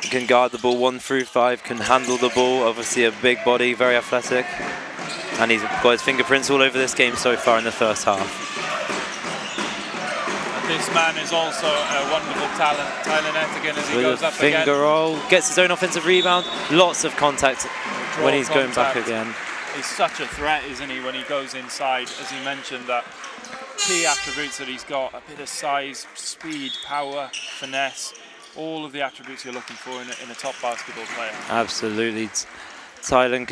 Can guard the ball 1 through 5, can handle the ball, obviously a big body, very athletic, and he's got his fingerprints all over this game so far in the first half. This man is also a wonderful talent, Tyler Nettigan, as he goes up again. Finger roll, gets his own offensive rebound, lots of contact when he's going back again. He's such a threat, isn't he, when he goes inside, as he mentioned, that key attributes that he's got, a bit of size, speed, power, finesse. All of the attributes you're looking for in a top basketball player. Absolutely. Thailand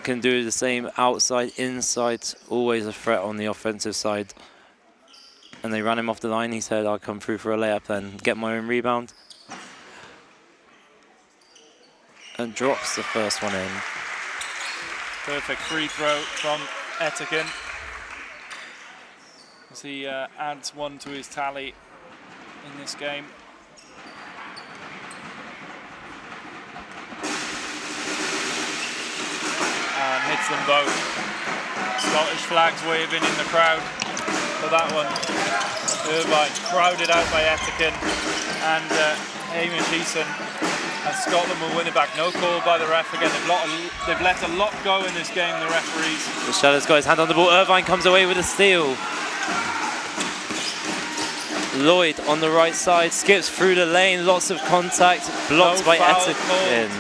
can do the same outside, inside, always a threat on the offensive side. And they ran him off the line. He said, I'll come through for a layup and get my own rebound. And drops the first one in. Perfect free throw from Etikin as he adds one to his tally in this game. And hits them both. Scottish flags waving in the crowd for that one. Irvine crowded out by Etikin and Hamish Eason. And Scotland will win it back. No call by the ref again. They've let a lot go in this game, the referees. Shellard's got his hand on the ball. Irvine comes away with a steal. Lloyd on the right side, skips through the lane, lots of contact, blocked by Etikin.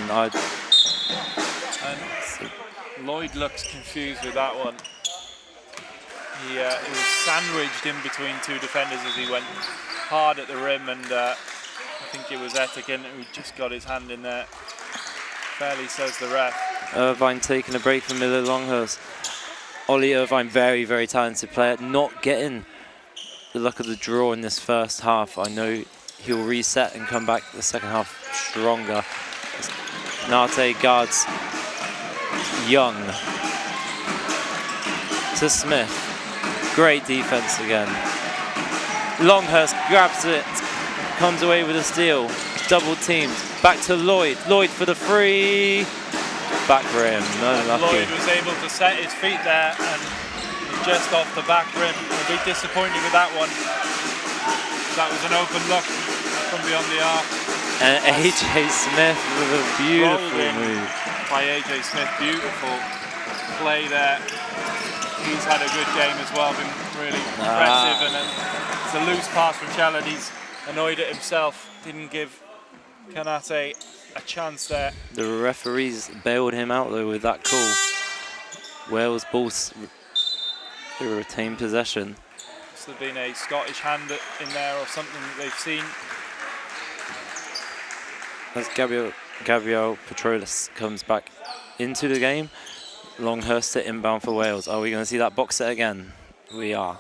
Lloyd looks confused with that one. He was sandwiched in between two defenders as he went hard at the rim, and I think it was Etikin who just got his hand in there. Fairly, says the ref. Irvine taking a break from Miller Longhurst. Ollie Irvine, very, very talented player, not getting the luck of the draw in this first half. I know he'll reset and come back the second half stronger. Nate guards Young to Smith. Great defense again. Longhurst grabs it, comes away with a steal. Double teamed. Back to Lloyd. Lloyd for the free. Back rim. No lucky. Lloyd was able to set his feet there and just off the back rim. A bit disappointed with that one. That was an open look from beyond the arc. And AJ Smith with a beautiful move. By AJ Smith, beautiful play there. he's had a good game as well, been really impressive. And it's a loose pass from Shalad. He's annoyed at himself, didn't give Kanate a chance there. The referees bailed him out though with that call. Wales Bulls retain possession. Must have been a Scottish hand in there or something that they've seen. As Gabriel Petrolis comes back into the game. Longhurst to inbound for Wales. Are we going to see that box set again? We are.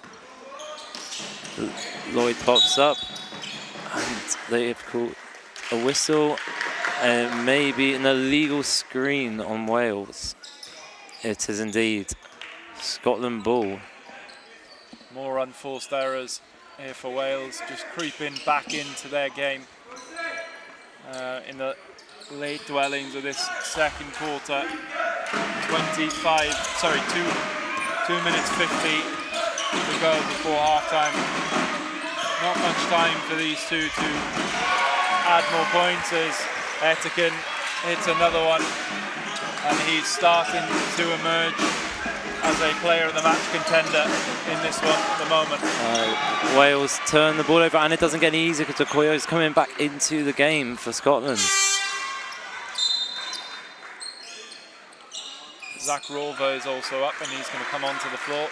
Lloyd pops up and they've called a whistle and maybe an illegal screen on Wales. It is indeed. Scotland ball. More unforced errors here for Wales, just creeping back into their game in the late dwellings of this second quarter. 2 minutes 50 to go before halftime. Not much time for these two to add more points as Etiken hits another one, and he's starting to emerge as a player of the match contender in this one at the moment. Wales turn the ball over and it doesn't get any easier because Okoye is coming back into the game for Scotland. Zach Rolver is also up and he's going to come onto the floor.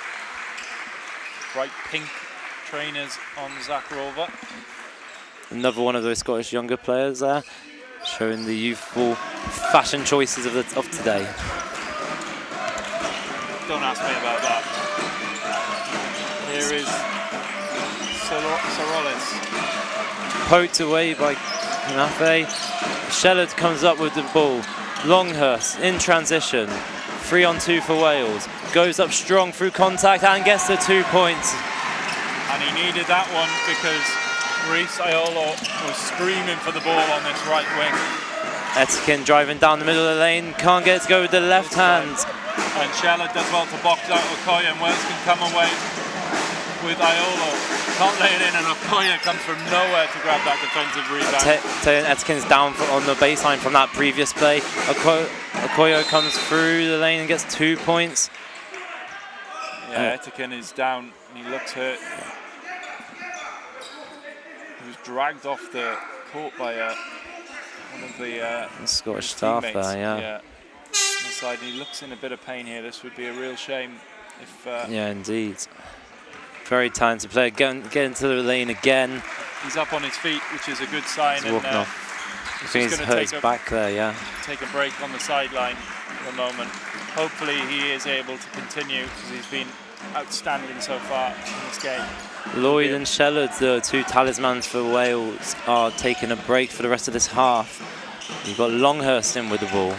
Bright pink trainers on Zach Rolver. Another one of those Scottish younger players there, showing the youthful fashion choices of today. Don't ask me about that. Here is Sorolis. Poked away by Kanafe. Shellard comes up with the ball. Longhurst in transition. 3-on-2 for Wales. Goes up strong through contact and gets the 2 points. And he needed that one because Reece Iolo was screaming for the ball on this right wing. Etiken driving down the middle of the lane. Can't get it to go with the left hand. And Shellard does well to box out Okoye, and Wales can come away with Iolo. Can't lay it in, and Okoye comes from nowhere to grab that defensive rebound. Etiken's down on the baseline from that previous play. Okoye comes through the lane and gets 2 points. Yeah, Etiken is down and he looks hurt. He was dragged off the court by one of the Scottish staff there, yeah. On the side, and he looks in a bit of pain here. This would be a real shame if... yeah, indeed. Very talented player. Get into the lane again. He's up on his feet, which is a good sign. He's walking off. I think he's hurt his back there, yeah. Take a break on the sideline for the moment. Hopefully he is able to continue because he's been outstanding so far in this game. Lloyd and Shellard, the two talismans for Wales, are taking a break for the rest of this half. You've got Longhurst in with the ball.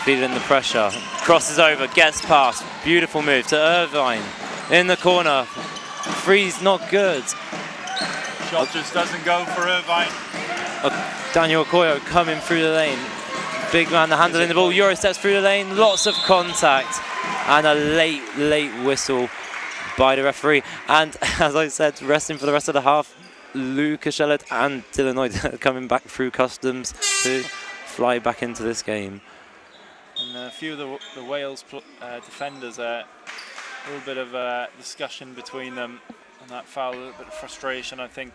Feeling the pressure. Crosses over, gets past. Beautiful move to Irvine in the corner. Three's not good. Shot just doesn't go for Irvine. Daniel Okoye coming through the lane. Big man handling the ball. Euro steps through the lane. Lots of contact. And a late whistle by the referee. And as I said, resting for the rest of the half, Lucas Shellard and Dylan Lloyd coming back through customs to fly back into this game. And a few of the Wales defenders there, a little bit of discussion between them on that foul, a little bit of frustration, I think,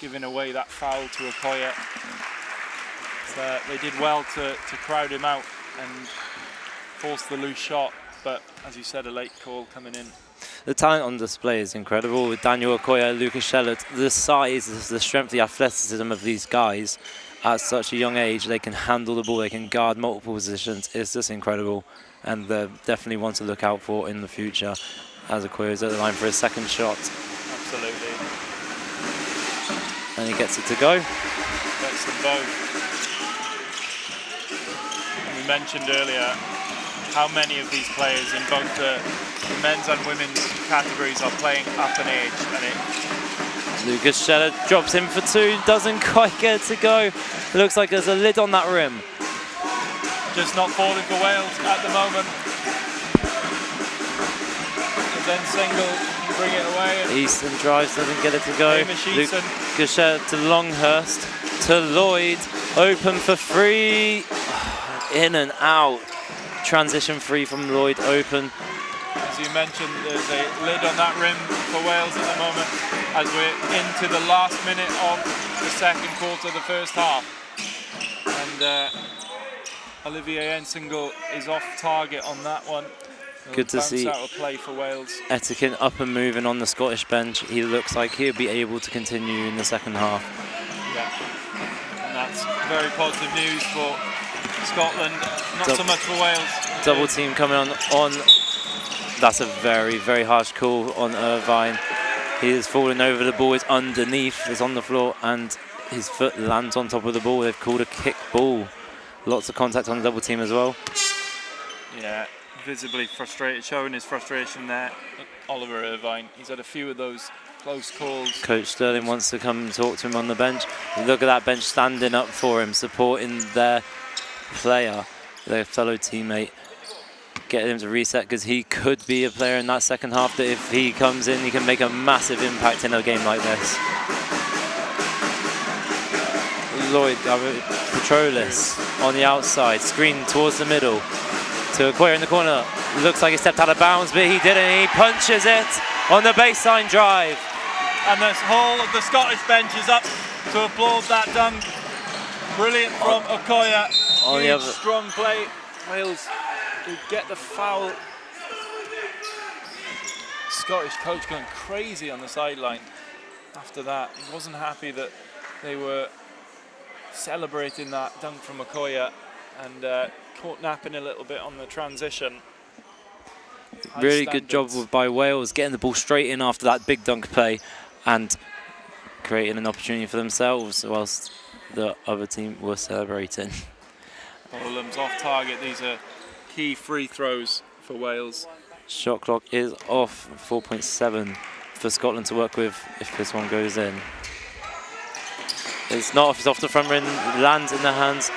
giving away that foul to Okoye. They did well to crowd him out and force the loose shot, but as you said, a late call coming in. The talent on display is incredible with Daniel Okoye, Lucas Shellard. The size, the strength, the athleticism of these guys at such a young age. They can handle the ball, they can guard multiple positions. It's just incredible, and they're definitely one to look out for in the future as Okoye is at the line for his second shot. Absolutely. And he gets it to go. Gets them both. We mentioned earlier how many of these players in both the men's and women's categories are playing up an age, and Lucas Shellard drops in for two, doesn't quite get it to go. It looks like there's a lid on that rim. Just not falling for Wales at the moment. And then single, bring it away. Easton drives, doesn't get it to go. Lucas Shellard to Longhurst, to Lloyd, open for three. In and out. transition free from Lloyd open. As you mentioned, there's a lid on that rim for Wales at the moment as we're into the last minute of the second quarter of the first half. And Olivier Ensingle is off target on that one. Good to see out a play for Wales. Etikin up and moving on the Scottish bench. He looks like he'll be able to continue in the second half. Yeah, and that's very positive news for Scotland. Not so much for Wales. Double team coming on. That's a very, very harsh call on Irvine. He is falling over. The ball is underneath. It's on the floor, and his foot lands on top of the ball. They've called a kick ball. Lots of contact on the double team as well. Yeah, visibly frustrated, showing his frustration there. Oliver Irvine. He's had a few of those close calls. Coach Sterling wants to come and talk to him on the bench. Look at that bench standing up for him, supporting their player, their fellow teammate. Getting him to reset, because he could be a player in that second half that if he comes in, he can make a massive impact in a game like this. Lloyd, Petrolis on the outside, screen towards the middle to Okoye in the corner. Looks like he stepped out of bounds, but he didn't. He punches it on the baseline drive. And the whole of the Scottish bench is up to applaud that dunk. Brilliant from Okoye. On the other, strong play. Wales who get the foul. Scottish coach going crazy on the sideline after that. He wasn't happy that they were celebrating that dunk from Okoye and caught napping a little bit on the transition. Really good job by Wales getting the ball straight in after that big dunk play and creating an opportunity for themselves whilst the other team were celebrating. Olam's off target. These are key free throws for Wales. Shot clock is off, 4.7 for Scotland to work with if this one goes in. It's not off, it's off the front rim, lands in the hands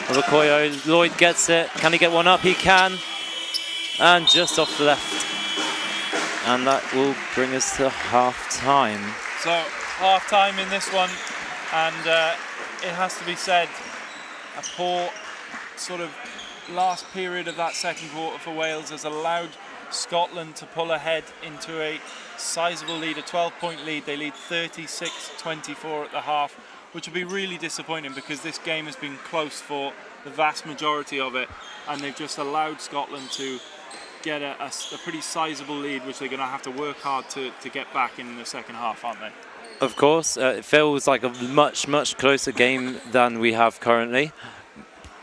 of Okoye. Lloyd gets it. Can he get one up? He can. And just off the left. And that will bring us to half time. So, half time in this one, and it has to be said, a poor sort of last period of that second quarter for Wales has allowed Scotland to pull ahead into a sizable lead, a 12-point lead. They lead 36-24 at the half, which will be really disappointing because this game has been close for the vast majority of it, and they've just allowed Scotland to get a pretty sizable lead, which they're going to have to work hard to get back in the second half, aren't they? Of course, it feels like a much, much closer game than we have currently.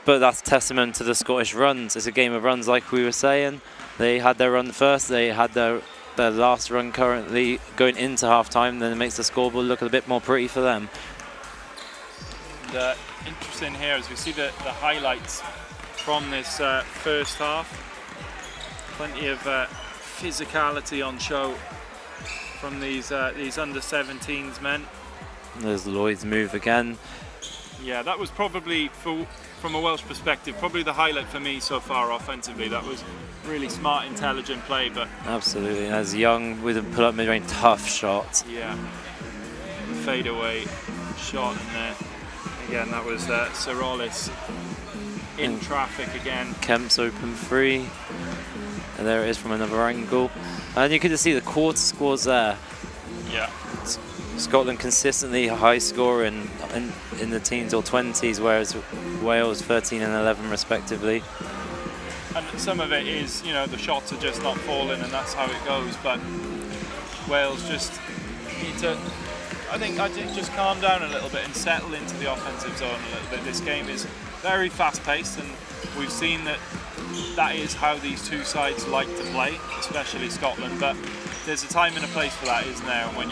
But that's testament to the Scottish runs. It's a game of runs, like we were saying. They had their run first. They had their last run currently going into half-time. Then it makes the scoreboard look a bit more pretty for them. And, interesting here as we see the highlights from this first half. Plenty of physicality on show from these under-17s men. There's Lloyd's move again. Yeah, that was probably, from a Welsh perspective, probably the highlight for me so far offensively. That was really smart, intelligent play. But absolutely, and as Young with a pull-up mid-range, tough shot. Yeah, fade away shot in there. Again, that was Sorolis in traffic again. Kemp's open free, and there it is from another angle. And you can just see the quarter scores there. Yeah. Scotland consistently high scoring in the teens or 20s, whereas Wales 13 and 11 respectively. And some of it is, you know, the shots are just not falling and that's how it goes, but Wales just need to, I think just calm down a little bit and settle into the offensive zone a little bit. This game is very fast paced and we've seen that is how these two sides like to play, especially Scotland, but there's a time and a place for that, isn't there? When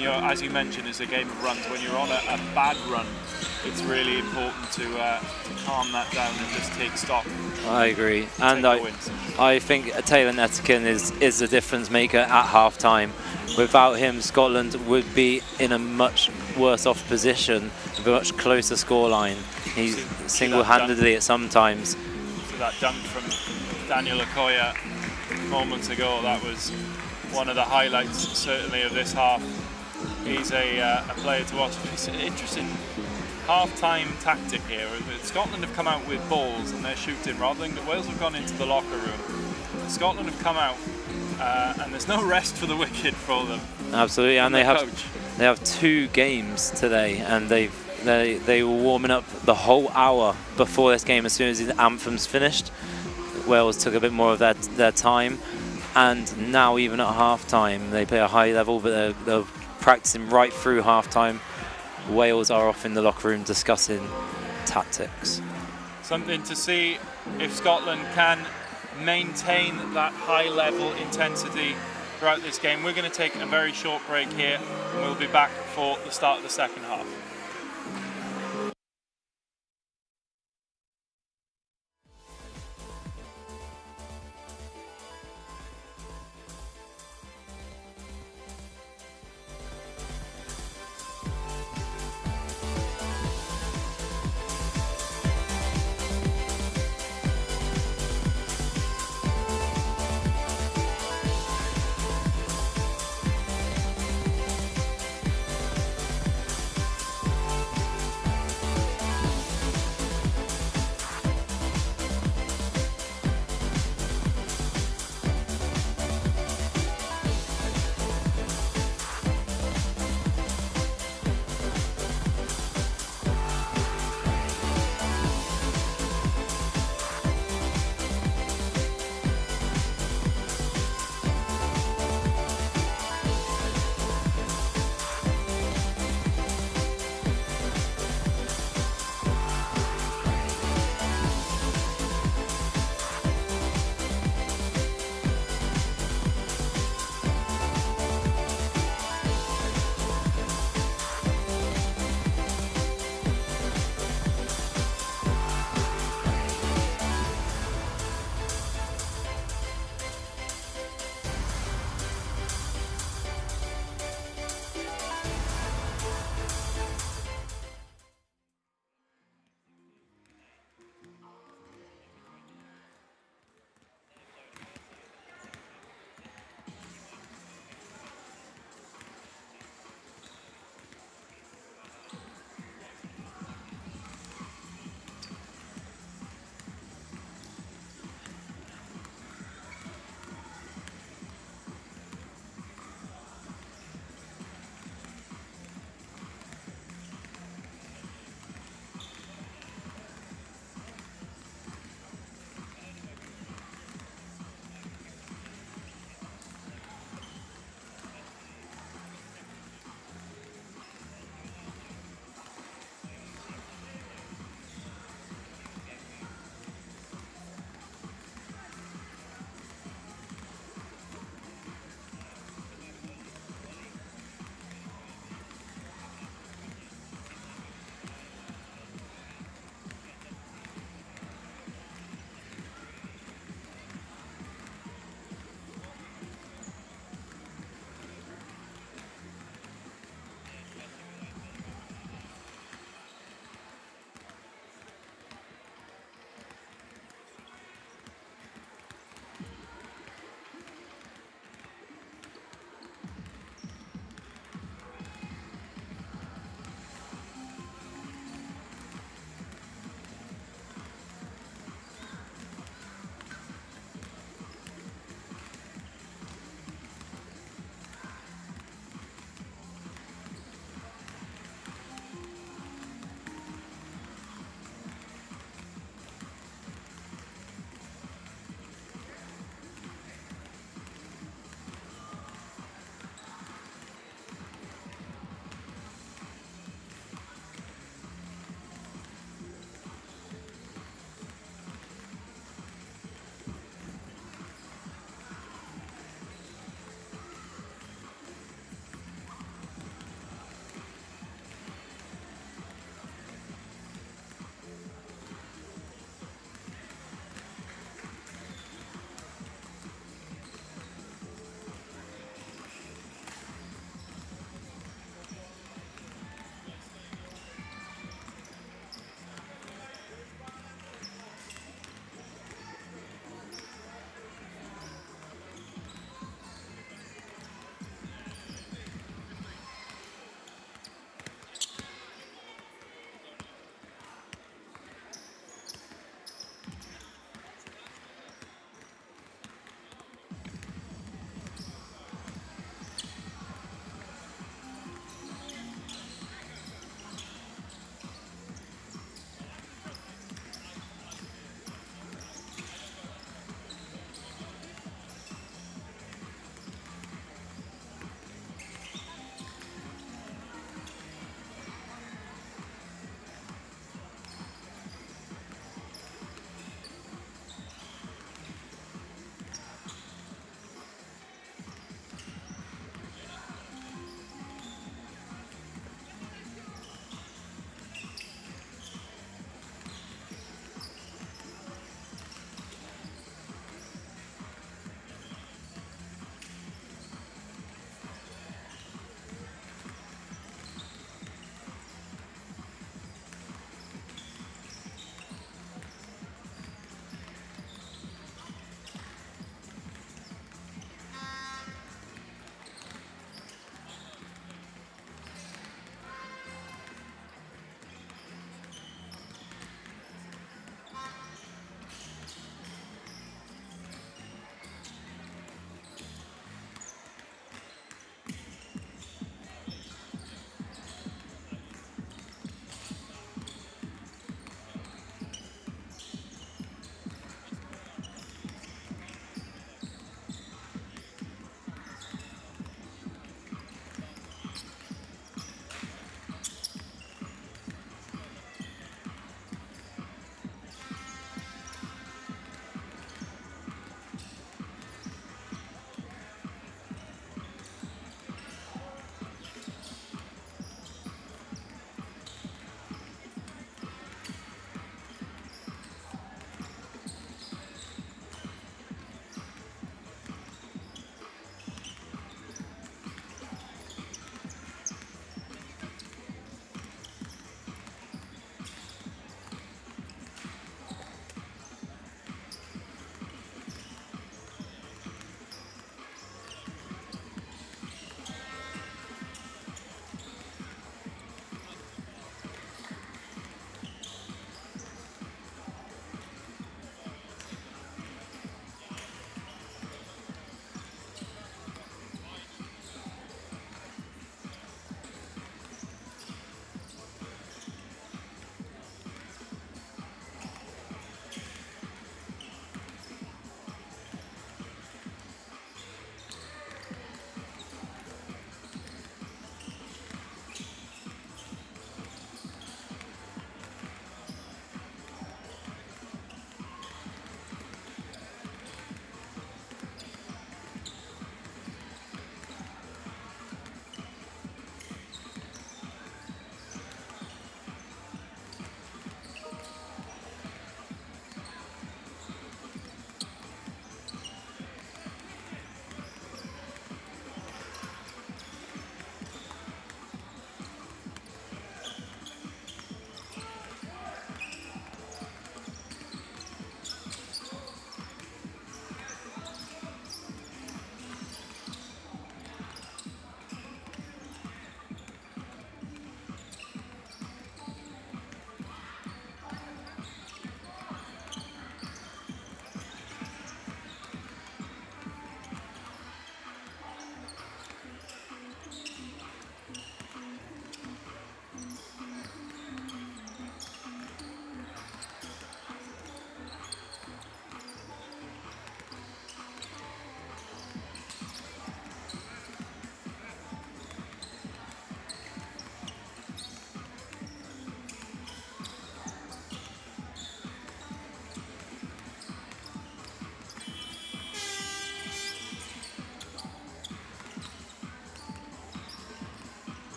you're, as you mentioned, it's a game of runs. When you're on a bad run, it's really important to calm that down and just take stock. I agree, and I think Taylor Etikin is the difference maker at half time. Without him, Scotland would be in a much worse off position, with a much closer scoreline. He's single-handedly at some times. So that dunk from Daniel Okoye moments ago, that was one of the highlights certainly of this half. he's a player to watch. It's an interesting half-time tactic here. Scotland have come out with balls and they're shooting rather than Wales have gone into the locker room. Scotland have come out and there's no rest for the wicked for them. Absolutely, and they have 2 games today, and they were warming up the whole hour before this game. As soon as the anthem's finished, Wales took a bit more of their time, and now even at half-time they play a high level, but they're practicing right through half-time. Wales are off in the locker room discussing tactics. Something to see if Scotland can maintain that high level intensity throughout this game. We're going to take a very short break here and we'll be back for the start of the second half.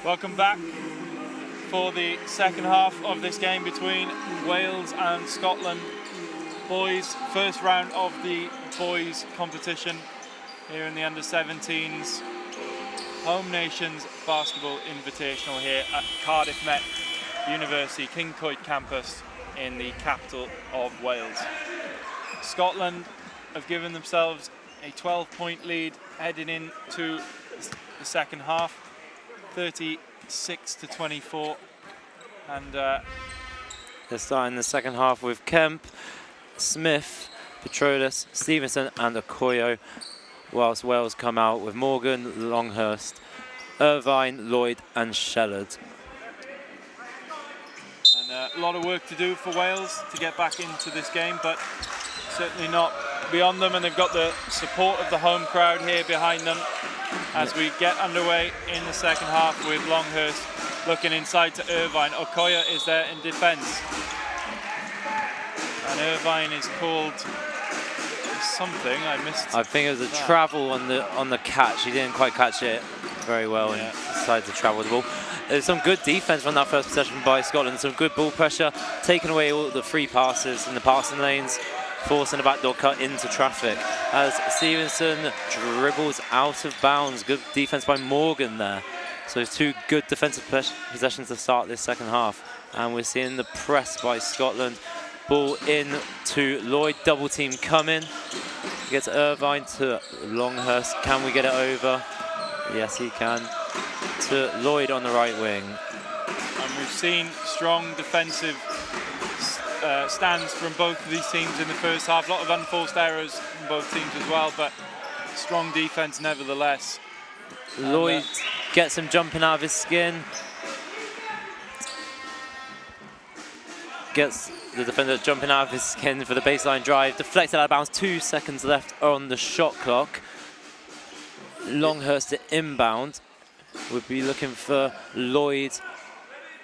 Welcome back for the second half of this game between Wales and Scotland. Boys, first round of the boys competition here in the under-17s. Home Nations Basketball Invitational here at Cardiff Met University Kincoid campus in the capital of Wales. Scotland have given themselves a 12-point lead heading into the second half, 36-24, and they're starting the second half with Kemp, Smith, Petrolis, Stevenson and Okoye, whilst Wales come out with Morgan, Longhurst, Irvine, Lloyd and Shellard. And a lot of work to do for Wales to get back into this game, but certainly not beyond them, and they've got the support of the home crowd here behind them as we get underway in the second half with Longhurst looking inside to Irvine. Okoye is there in defence, and Irvine is called something I missed. I think it was a travel on the catch. He didn't quite catch it very well and decided to travel the ball. There's some good defense from that first possession by Scotland, some good ball pressure, taking away all the free passes in the passing lanes, forcing a backdoor cut into traffic as Stevenson dribbles out of bounds. Good defense by Morgan there. So it's two good defensive possessions to start this second half. And we're seeing the press by Scotland. Ball in to Lloyd, double team coming. Gets Irvine to Longhurst. Can we get it over? Yes, he can. To Lloyd on the right wing. And we've seen strong defensive stands from both of these teams in the first half. A lot of unforced errors from both teams as well, but strong defense nevertheless. Lloyd gets him jumping out of his skin. Gets the defender jumping out of his skin for the baseline drive. Deflected out of bounds, 2 seconds left on the shot clock. Longhurst to inbound. Would be looking for Lloyd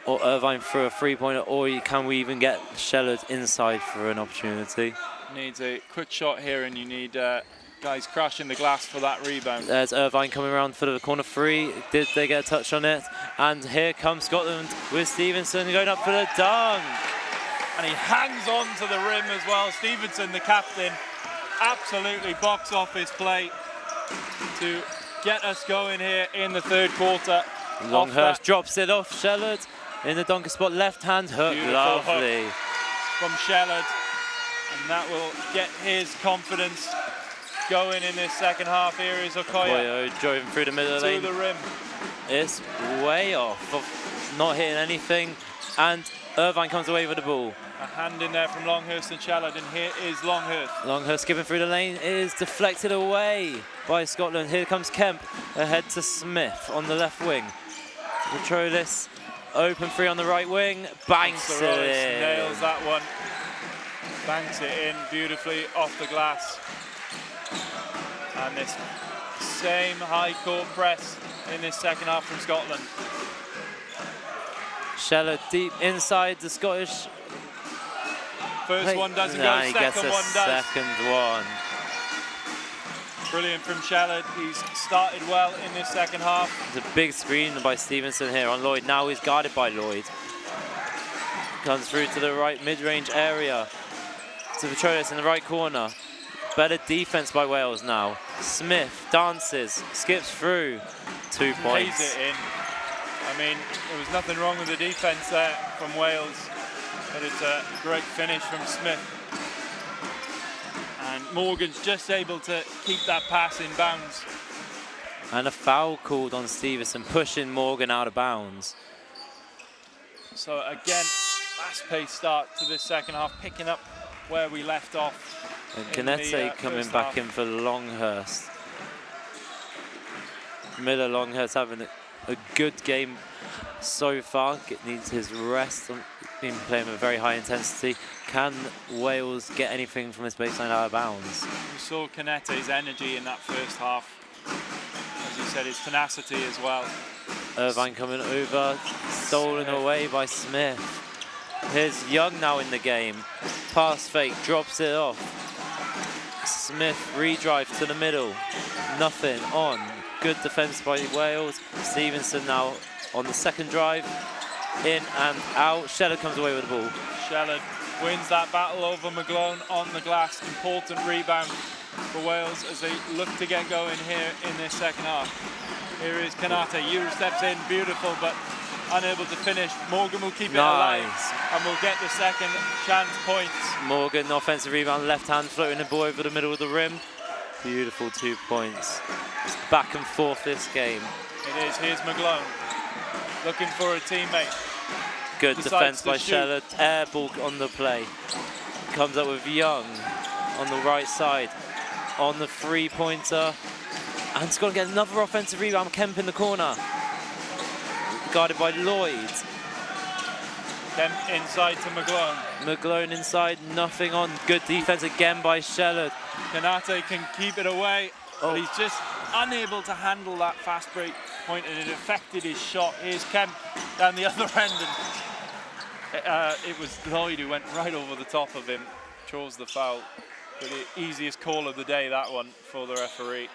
or Irvine for a three-pointer, or can we even get Shellard inside for an opportunity? Needs a quick shot here, and you need guys crashing the glass for that rebound. There's Irvine coming around for the corner three. Did they get a touch on it? And here comes Scotland with Stevenson going up for the dunk. And he hangs on to the rim as well. Stevenson, the captain, absolutely box office play to get us going here in the third quarter. Longhurst drops it off Shellard in the dunker spot, left hand hook. Beautiful lovely hook from Shellard, and that will get his confidence going in this second half. Here is Okoye driving through the middle of the lane. To the rim. It's way off, of not hitting anything, and Irvine comes away with the ball. A hand in there from Longhurst and Shellard, and here is Longhurst. Longhurst skipping through the lane is deflected away by Scotland. Here comes Kemp, ahead to Smith on the left wing. Petrolis, open three on the right wing, banks it in. Nails that one. Banks it in beautifully off the glass. And this same high court press in this second half from Scotland. Shellard deep inside the Scottish. First one doesn't go, he gets second a one does. second one. Brilliant from Shellard. He's started well in this second half. It's a big screen by Stevenson here on Lloyd. Now he's guarded by Lloyd. Comes through to the right mid-range area. To Petrolis in the right corner. Better defense by Wales now. Smith dances, skips through. 2 points. Lays it in. I mean, there was nothing wrong with the defense there from Wales, but it's a great finish from Smith. And Morgan's just able to keep that pass in bounds. And a foul called on Stevenson, pushing Morgan out of bounds. So again, fast-paced start to this second half, picking up where we left off. And Canete coming back in for Longhurst. Miller Longhurst having a good game so far. Needs his rest. Been playing with very high intensity. Can Wales get anything from this baseline out of bounds? We saw Canete's energy in that first half. As you said, his tenacity as well. Irvine coming over, stolen away by Smith. Here's Young now in the game. Pass fake, drops it off. Smith redrive to the middle. Nothing on. Good defence by Wales. Stevenson now on the second drive. In and out. Shellard comes away with the ball. Shellard wins that battle over McGlone on the glass. Important rebound for Wales as they look to get going here in this second half. Here is Kanata. Euro steps in, beautiful, but unable to finish. Morgan will keep it alive and will get the second chance points. Morgan, offensive rebound, left hand, floating the ball over the middle of the rim. Beautiful 2 points. It's back and forth this game. It is. Here's McGlone looking for a teammate. Good defense by Shellard. Air ball on the play. Comes up with Young on the right side. On the three-pointer. And it's going to get another offensive rebound. Kemp in the corner. Guarded by Lloyd. Kemp inside to McGlone. McGlone inside, nothing on. Good defense again by Shellard. Kanate can keep it away, but he's just unable to handle that fast break point, and it affected his shot. Here's Kemp down the other end, and it was Lloyd who went right over the top of him, chose the foul. But the easiest call of the day, that one, for the referee.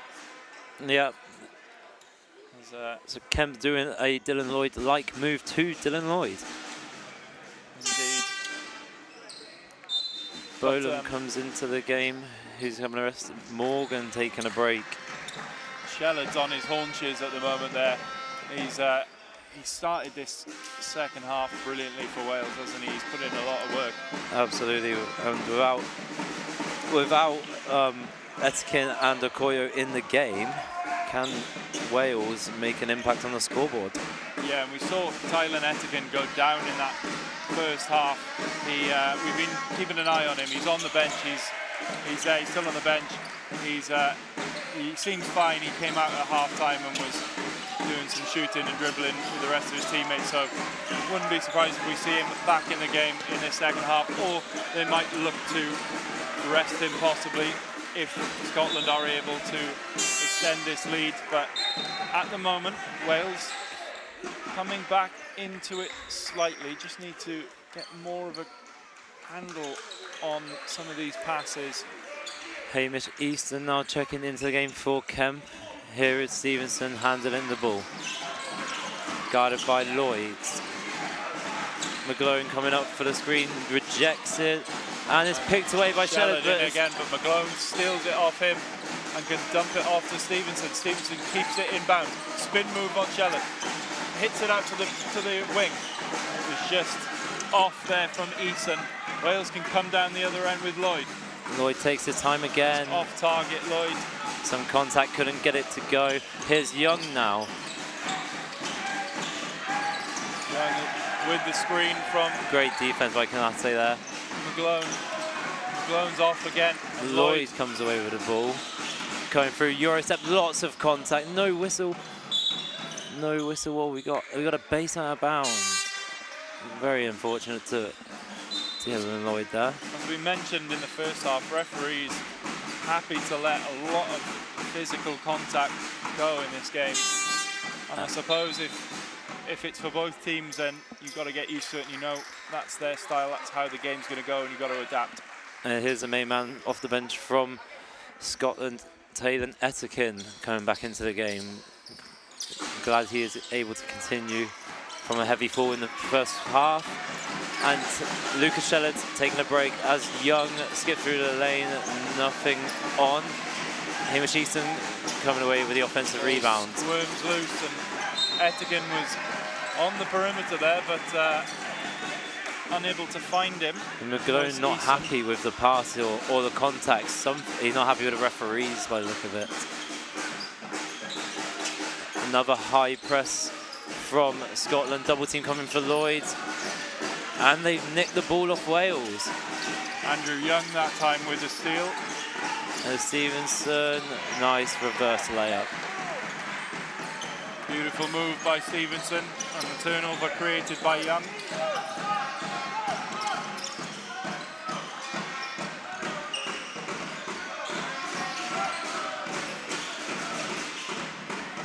Yeah. So Kemp doing a Dylan Lloyd-like move to Dylan Lloyd. Indeed. Boland comes into the game. Who's coming arrested? Morgan taking a break. Shellard's on his haunches at the moment there. He started this second half brilliantly for Wales, hasn't he? He's put in a lot of work. Absolutely, and without Etkin and Okoye in the game, can Wales make an impact on the scoreboard? Yeah, and we saw Tylen Etkin go down in that first half. We've been keeping an eye on him. He's on the bench. He's there. He's still on the bench. He seems fine. He came out at half-time and was doing some shooting and dribbling with the rest of his teammates. So wouldn't be surprised if we see him back in the game in the second half, or they might look to rest him possibly if Scotland are able to extend this lead. But at the moment, Wales coming back into it slightly. Just need to get more of a handle on some of these passes. Hamish Easton now checking into the game for Kemp. Here is Stevenson handling the ball. Guarded by Lloyd. McGlone coming up for the screen, rejects it, and it's picked away by Shellard. Again, but McGlone steals it off him and can dump it off to Stevenson. Stevenson keeps it inbound. Spin move on Shellard. Hits it out to the wing. It was just off there from Eason. Wales can come down the other end with Lloyd. Lloyd takes his time again. Just off target, Lloyd. Some contact, couldn't get it to go. Here's Young now. Young with the screen from... Great defense by Kanate there. McGlone. McGlone's off again. Lloyd comes away with the ball. Going through Eurostep, lots of contact, no whistle. No whistle, what we got? We got a base out of bounds. Very unfortunate to Dylan Lloyd there. As we mentioned in the first half, referees happy to let a lot of physical contact go in this game. And I suppose if it's for both teams, then you've got to get used to it, and you know that's their style, that's how the game's going to go, and you've got to adapt. And here's the main man off the bench from Scotland, Tylen Etkin, coming back into the game. Glad he is able to continue from a heavy fall in the first half. And Lucas Shellard taking a break as Young skipped through the lane, nothing on. Hamish Easton coming away with the offensive rebound. Worms loose, and Etkin was on the perimeter there, but unable to find him. McGlone not happy with the pass or the contact. He's not happy with the referees by the look of it. Another high press from Scotland. Double team coming for Lloyd. And they've nicked the ball off Wales. Andrew Young that time with a steal. And Stevenson, nice reverse layup. Beautiful move by Stevenson, and the turnover created by Young.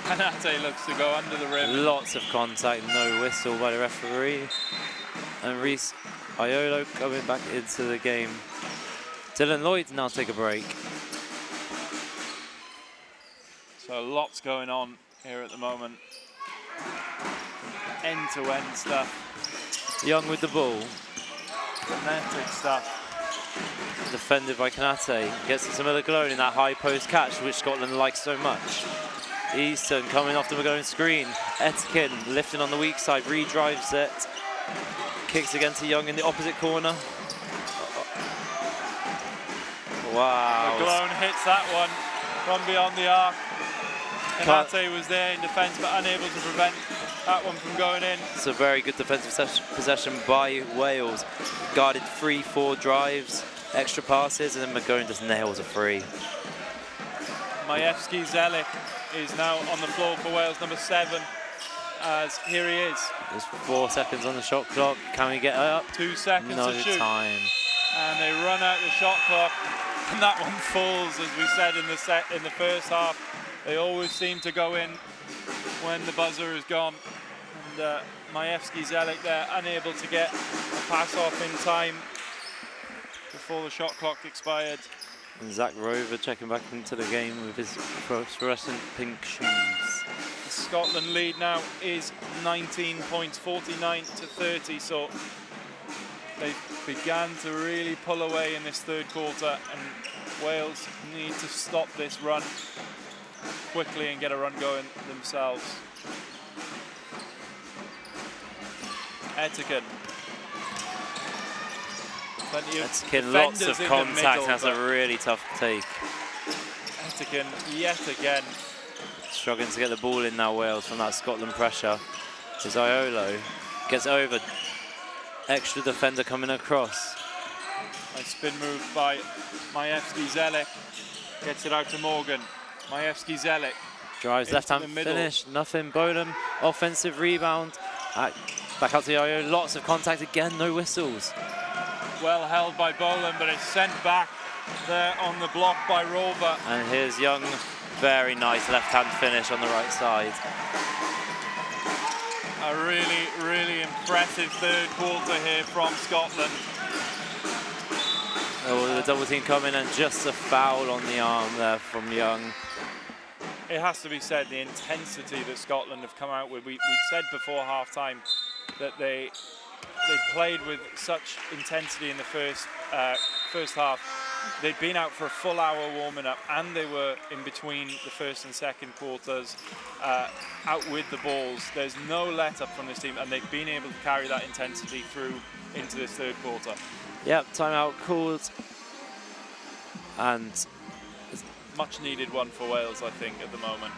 Kanate looks to go under the rim. Lots of contact, no whistle by the referee. And Reese Iolo coming back into the game. Dylan Lloyd now take a break. So lots going on here at the moment. End-to-end stuff. Young with the ball. Frenetic stuff. Defended by Kanate. Gets some of the glow in that high post catch, which Scotland likes so much. Easton coming off the McGowan screen. Etikin lifting on the weak side, redrives it. Kicks again to Young in the opposite corner. Wow. McGowan hits that one from beyond the arc. Kanate was there in defence but unable to prevent that one from going in. It's a very good defensive possession by Wales. Guarded 3-4 drives, extra passes, and then McGowan just nails a free. Majewski Zelik is now on the floor for Wales, number 7, as here he is. There's 4 seconds on the shot clock. Can we get up? 2 seconds no to shoot. Time. And they run out the shot clock, and that one falls, as we said in the first half. They always seem to go in when the buzzer is gone. And Majewski Zelik there, unable to get a pass off in time before the shot clock expired. And Zach Rover checking back into the game with his fluorescent pink shoes. The Scotland lead now is 19 points, 49-30. So they began to really pull away in this third quarter, and Wales need to stop this run quickly and get a run going themselves. Etikin. Etikin, lots of contact, has a really tough take. Etikin yet again. Struggling to get the ball in now, Wales, from that Scotland pressure. Is Iolo. Gets over. Extra defender coming across. Nice spin move by Majewski Zelik. Gets it out to Morgan. Majewski Zelik. Drives left hand finish. Nothing. Bolam. Offensive rebound. Back out to Iolo. Lots of contact again. No whistles. Well held by Bolam, but it's sent back there on the block by Rover. And here's Young. Very nice left hand finish on the right side. A really, really impressive third quarter here from Scotland. Oh, the double team coming, and just a foul on the arm there from Young. It has to be said, the intensity that Scotland have come out with. We said before half-time that they played with such intensity in the first half. They'd been out for a full hour warming up, and they were in between the first and second quarters out with the balls. There's no let-up from this team, and they've been able to carry that intensity through into this third quarter. Yep, timeout called. And much needed one for Wales, I think, at the moment.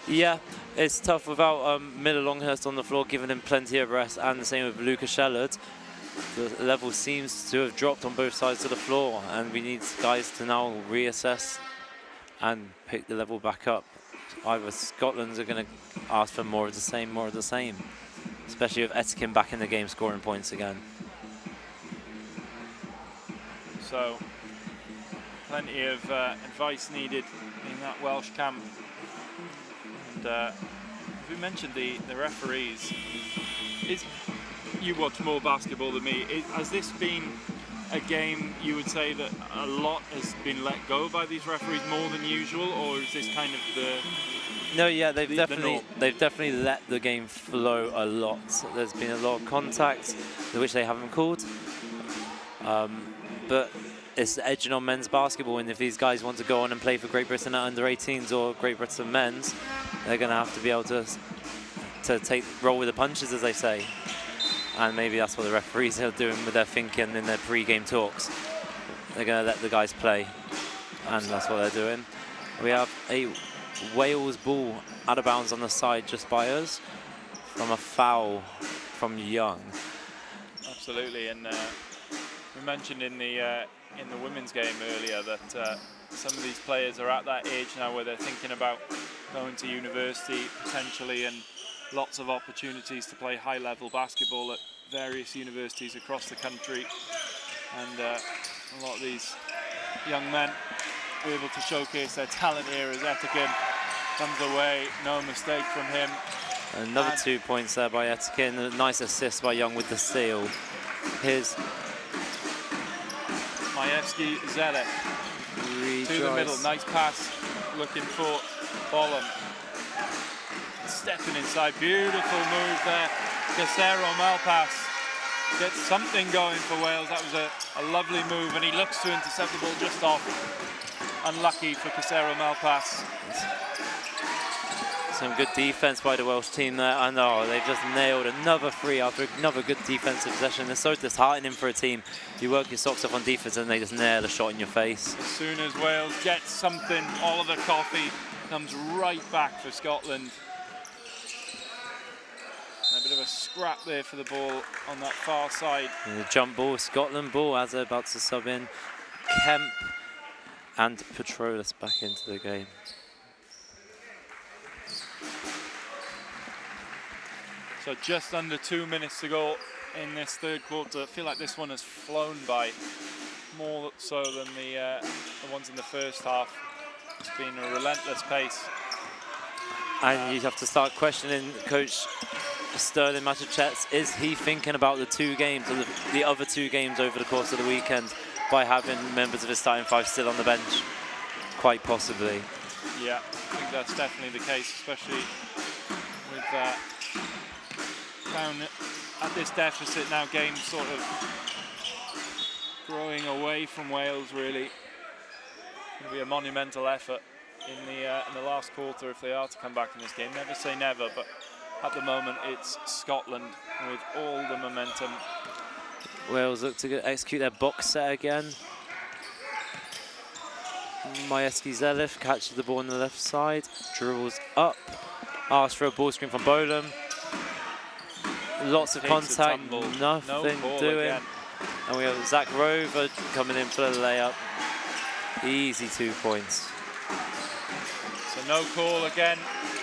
Yeah, it's tough without Miller Longhurst on the floor, giving him plenty of rest, and the same with Lucas Shellard. The level seems to have dropped on both sides of the floor, and we need guys to now reassess and pick the level back up. Either Scotland are going to ask for more of the same, especially with Etikin back in the game scoring points again. So, plenty of advice needed in that Welsh camp. And we mentioned the referees. You watch more basketball than me. Has this been a game you would say that a lot has been let go by these referees more than usual, or is this kind of the... No, yeah, they've definitely let the game flow a lot. So there's been a lot of contact, which they haven't called. But it's edging on men's basketball, and if these guys want to go on and play for Great Britain at under 18s or Great Britain men's, they're going to have to be able to roll with the punches, as they say. And maybe that's what the referees are doing with their thinking in their pre-game talks. They're going to let the guys play, and that's what they're doing. We have a Wales ball out of bounds on the side just by us from a foul from Young. Absolutely, and we mentioned in the women's game earlier that some of these players are at that age now where they're thinking about going to university potentially, and lots of opportunities to play high-level basketball at various universities across the country. And a lot of these young men are able to showcase their talent here as Etikin comes away. No mistake from him. Another 2 points there by Etikin. A nice assist by Young with the steal. Here's Majewski Zelik to the middle. Nice pass looking for Bollum. Stepping inside, beautiful move there. Casero Malpass gets something going for Wales. That was a lovely move, and he looks to intercept the ball just off. Unlucky for Casero Malpass. Some good defense by the Welsh team there. I know they've just nailed another free after another good defensive possession. It's so disheartening for a team. You work your socks off on defense and they just nail a shot in your face. As soon as Wales gets something, Oliver Coffey comes right back for Scotland. A bit of a scrap there for the ball on that far side. And the jump ball, Scotland ball as they're about to sub in. Kemp and Petrolis back into the game. So just under 2 minutes to go in this third quarter. I feel like this one has flown by, more so than the ones in the first half. It's been a relentless pace. And you have to start questioning Coach Sterling Matuchets. Is he thinking about the two games, or the other two games over the course of the weekend, by having members of his starting five still on the bench? Quite possibly. Yeah, I think that's definitely the case, especially with down at this deficit now, games sort of growing away from Wales, really. It's going to be a monumental effort in the last quarter if they are to come back in this game. Never say never, but at the moment it's Scotland with all the momentum. Wales look to execute their box set again. Majewski Zelif catches the ball on the left side, dribbles up, asks for a ball screen from Bolam. Lots of contact, nothing doing. Again. And we have Zach Rover coming in for the layup. Easy 2 points. So no call again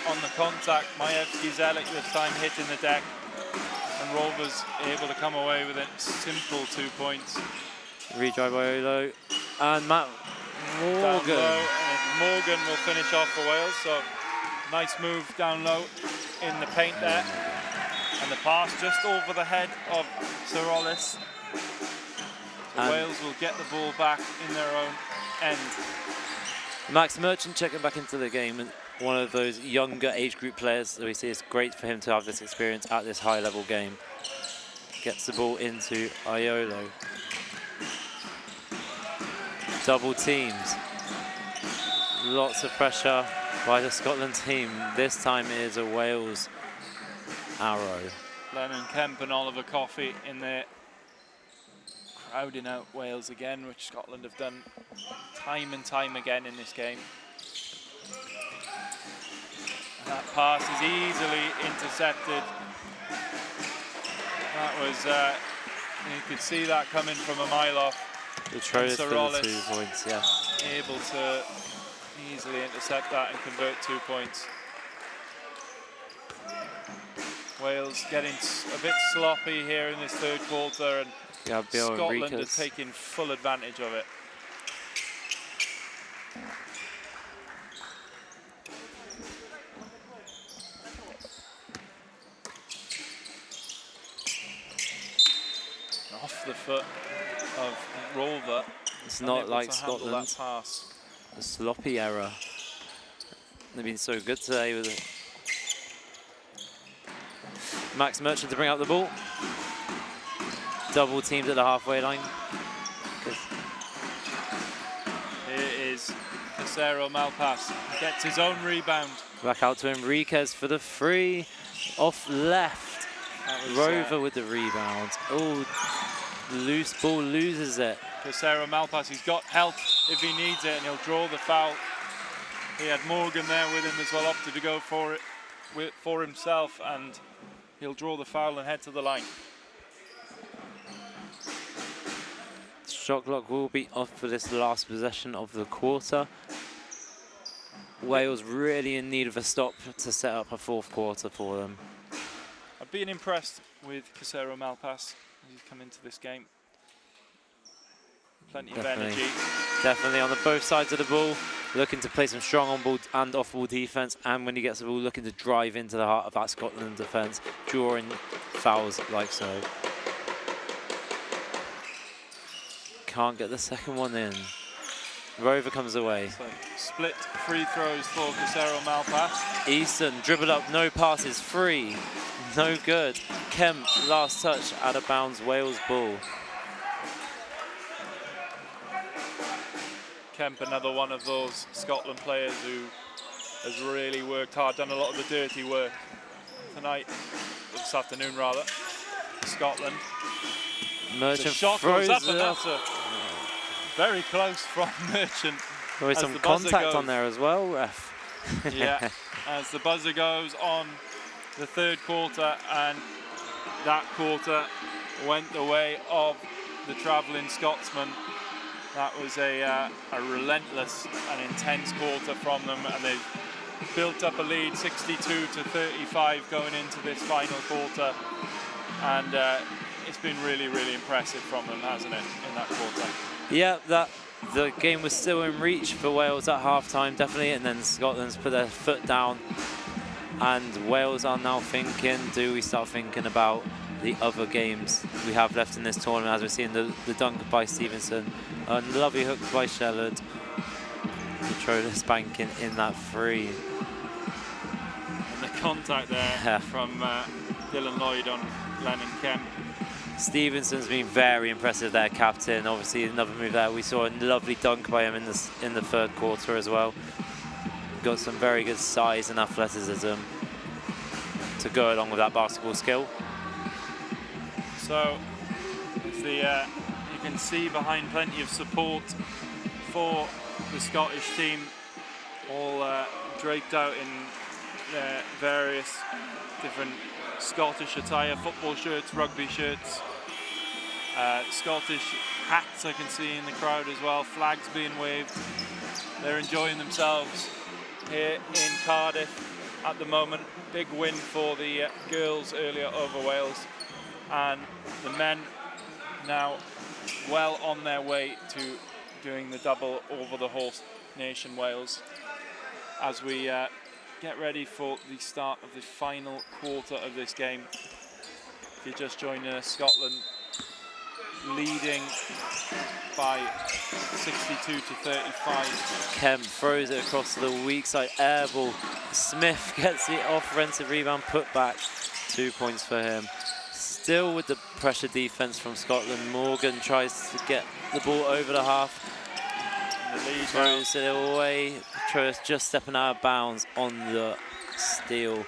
on the contact. Majewski Zelif this time hitting the deck. And Rover's able to come away with a simple 2 points. Redrive by Olo. And Matt Morgan. Down low, and Morgan will finish off for Wales. So nice move down low in the paint there. And the pass just over the head of Sorolis. So Wales will get the ball back in their own end. Max Merchant checking back into the game, and one of those younger age group players that we see. It's great for him to have this experience at this high level game. Gets the ball into Iolo. Double teams. Lots of pressure by the Scotland team. This time it is a Wales arrow. Lennon Kemp and Oliver Coffey in there, crowding out Wales again, which Scotland have done time and time again in this game. And that pass is easily intercepted. That was, you could see that coming from Amilov. Petrolis for the 2 points, yeah. Able to easily intercept that and convert 2 points. Wales getting a bit sloppy here in this third quarter, and Scotland are taking full advantage of it. Off the foot of Rover. It's not like Scotland. Pass. A sloppy error. They've been so good today with it. Max Merchant to bring out the ball. Double teamed at the halfway line. Here is Casero Malpass. He gets his own rebound. Back out to Enriquez for the free. Off left. Rover with the rebound. Oh, loose ball, loses it. Casero Malpass, he's got help if he needs it, and he'll draw the foul. He had Morgan there with him as well, opted to go for it for himself, and he'll draw the foul and head to the line. Shot clock will be off for this last possession of the quarter. Wales really in need of a stop to set up a fourth quarter for them. I've been impressed with Casero Malpass as he's come into this game. Plenty of energy. Definitely on the both sides of the ball, looking to play some strong on-ball and off-ball defense, and when he gets the ball, looking to drive into the heart of that Scotland defense, drawing fouls like so. Can't get the second one in. Rover comes away. So split free throws for Casero Malpass. Easton dribbled up, no passes, free. No good. Kemp, last touch, out of bounds, Wales ball. Kemp, another one of those Scotland players who has really worked hard, done a lot of the dirty work tonight, this afternoon rather, for Scotland. Merchant shot throws goes up, it and up. that's very close from Merchant. There was as some the buzzer contact goes. on there as well, ref. Yeah, as the buzzer goes on the third quarter, and that quarter went the way of the travelling Scotsman. That was a relentless and intense quarter from them, and they've built up a lead 62-35 going into this final quarter, and it's been really, really impressive from them, hasn't it, in that quarter? Yeah, the game was still in reach for Wales at half-time, definitely, and then Scotland's put their foot down, and Wales are now thinking, do we start thinking about the other games we have left in this tournament, as we're seeing the dunk by Stevenson, a lovely hook by Shellard, Petrola spanking in that free. And the contact there from Dylan Lloyd on Lennon Kemp. Stevenson's been very impressive there, captain. Obviously another move there. We saw a lovely dunk by him in the third quarter as well. Got some very good size and athleticism to go along with that basketball skill. So it's you can see behind plenty of support for the Scottish team, all draped out in their various different Scottish attire, football shirts, rugby shirts, Scottish hats I can see in the crowd as well, flags being waved. They're enjoying themselves here in Cardiff at the moment. Big win for the girls earlier over Wales, and the men now well on their way to doing the double over the whole nation, Wales, as we get ready for the start of the final quarter of this game. If you're just joining us, Scotland leading by 62-35. Kemp throws it across to the weak side, air ball. Smith gets the offensive rebound, put back, 2 points for him. Still with the pressure defense from Scotland, Morgan tries to get the ball over the half. The lead throws it away. Petrolis just stepping out of bounds on the steal.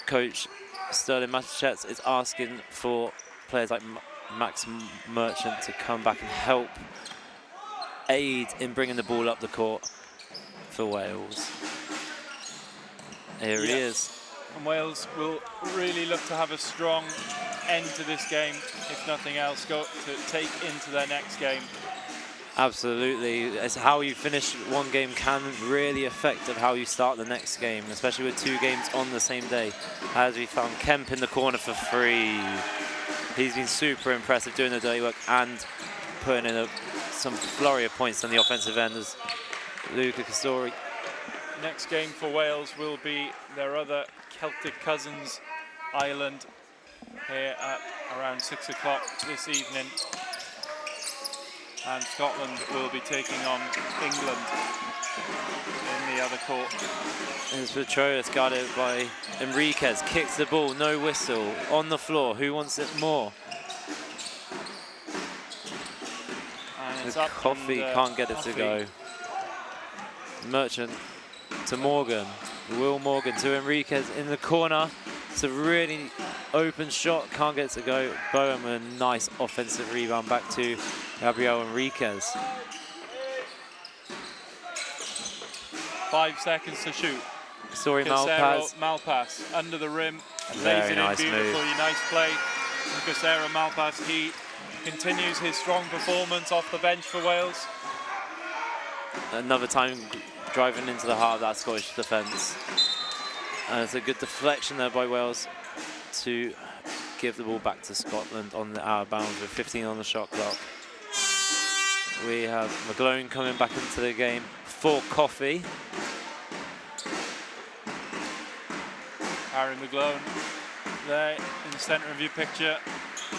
Coach Sterling Matuschetz is asking for players like Max Merchant to come back and help aid in bringing the ball up the court for Wales. Here he is. And Wales will really look to have a strong end to this game, if nothing else, go to take into their next game. Absolutely. It's how you finish one game can really affect of how you start the next game, especially with 2 games on the same day. As we found Kemp in the corner for 3. He's been super impressive doing the dirty work and putting in some flurry of points on the offensive end as Luca Castori. Next game for Wales will be their other Celtic cousins, Ireland, here at around 6 o'clock this evening. And Scotland will be taking on England in the other court. As Petrolis guarded by Enriquez, kicks the ball, no whistle, on the floor. Who wants it more? And it's The up Coffee and, can't get it Coffee. to go. Merchant to Morgan. Will Morgan to Enriquez in the corner. It's a really open shot, can't get it to go. Bowen with a nice offensive rebound back to Gabriel Enriquez. 5 seconds to shoot. Sorry, Casero Malpass. Malpass under the rim. Very Lays it nice in move. beautifully. Nice play from Casero Malpass. He continues his strong performance off the bench for Wales. Another time driving into the heart of that Scottish defence. And it's a good deflection there by Wales to give the ball back to Scotland on the out of bounds with 15 on the shot clock. We have McGlone coming back into the game for Coffee. Harry McGlone there in the centre of your picture.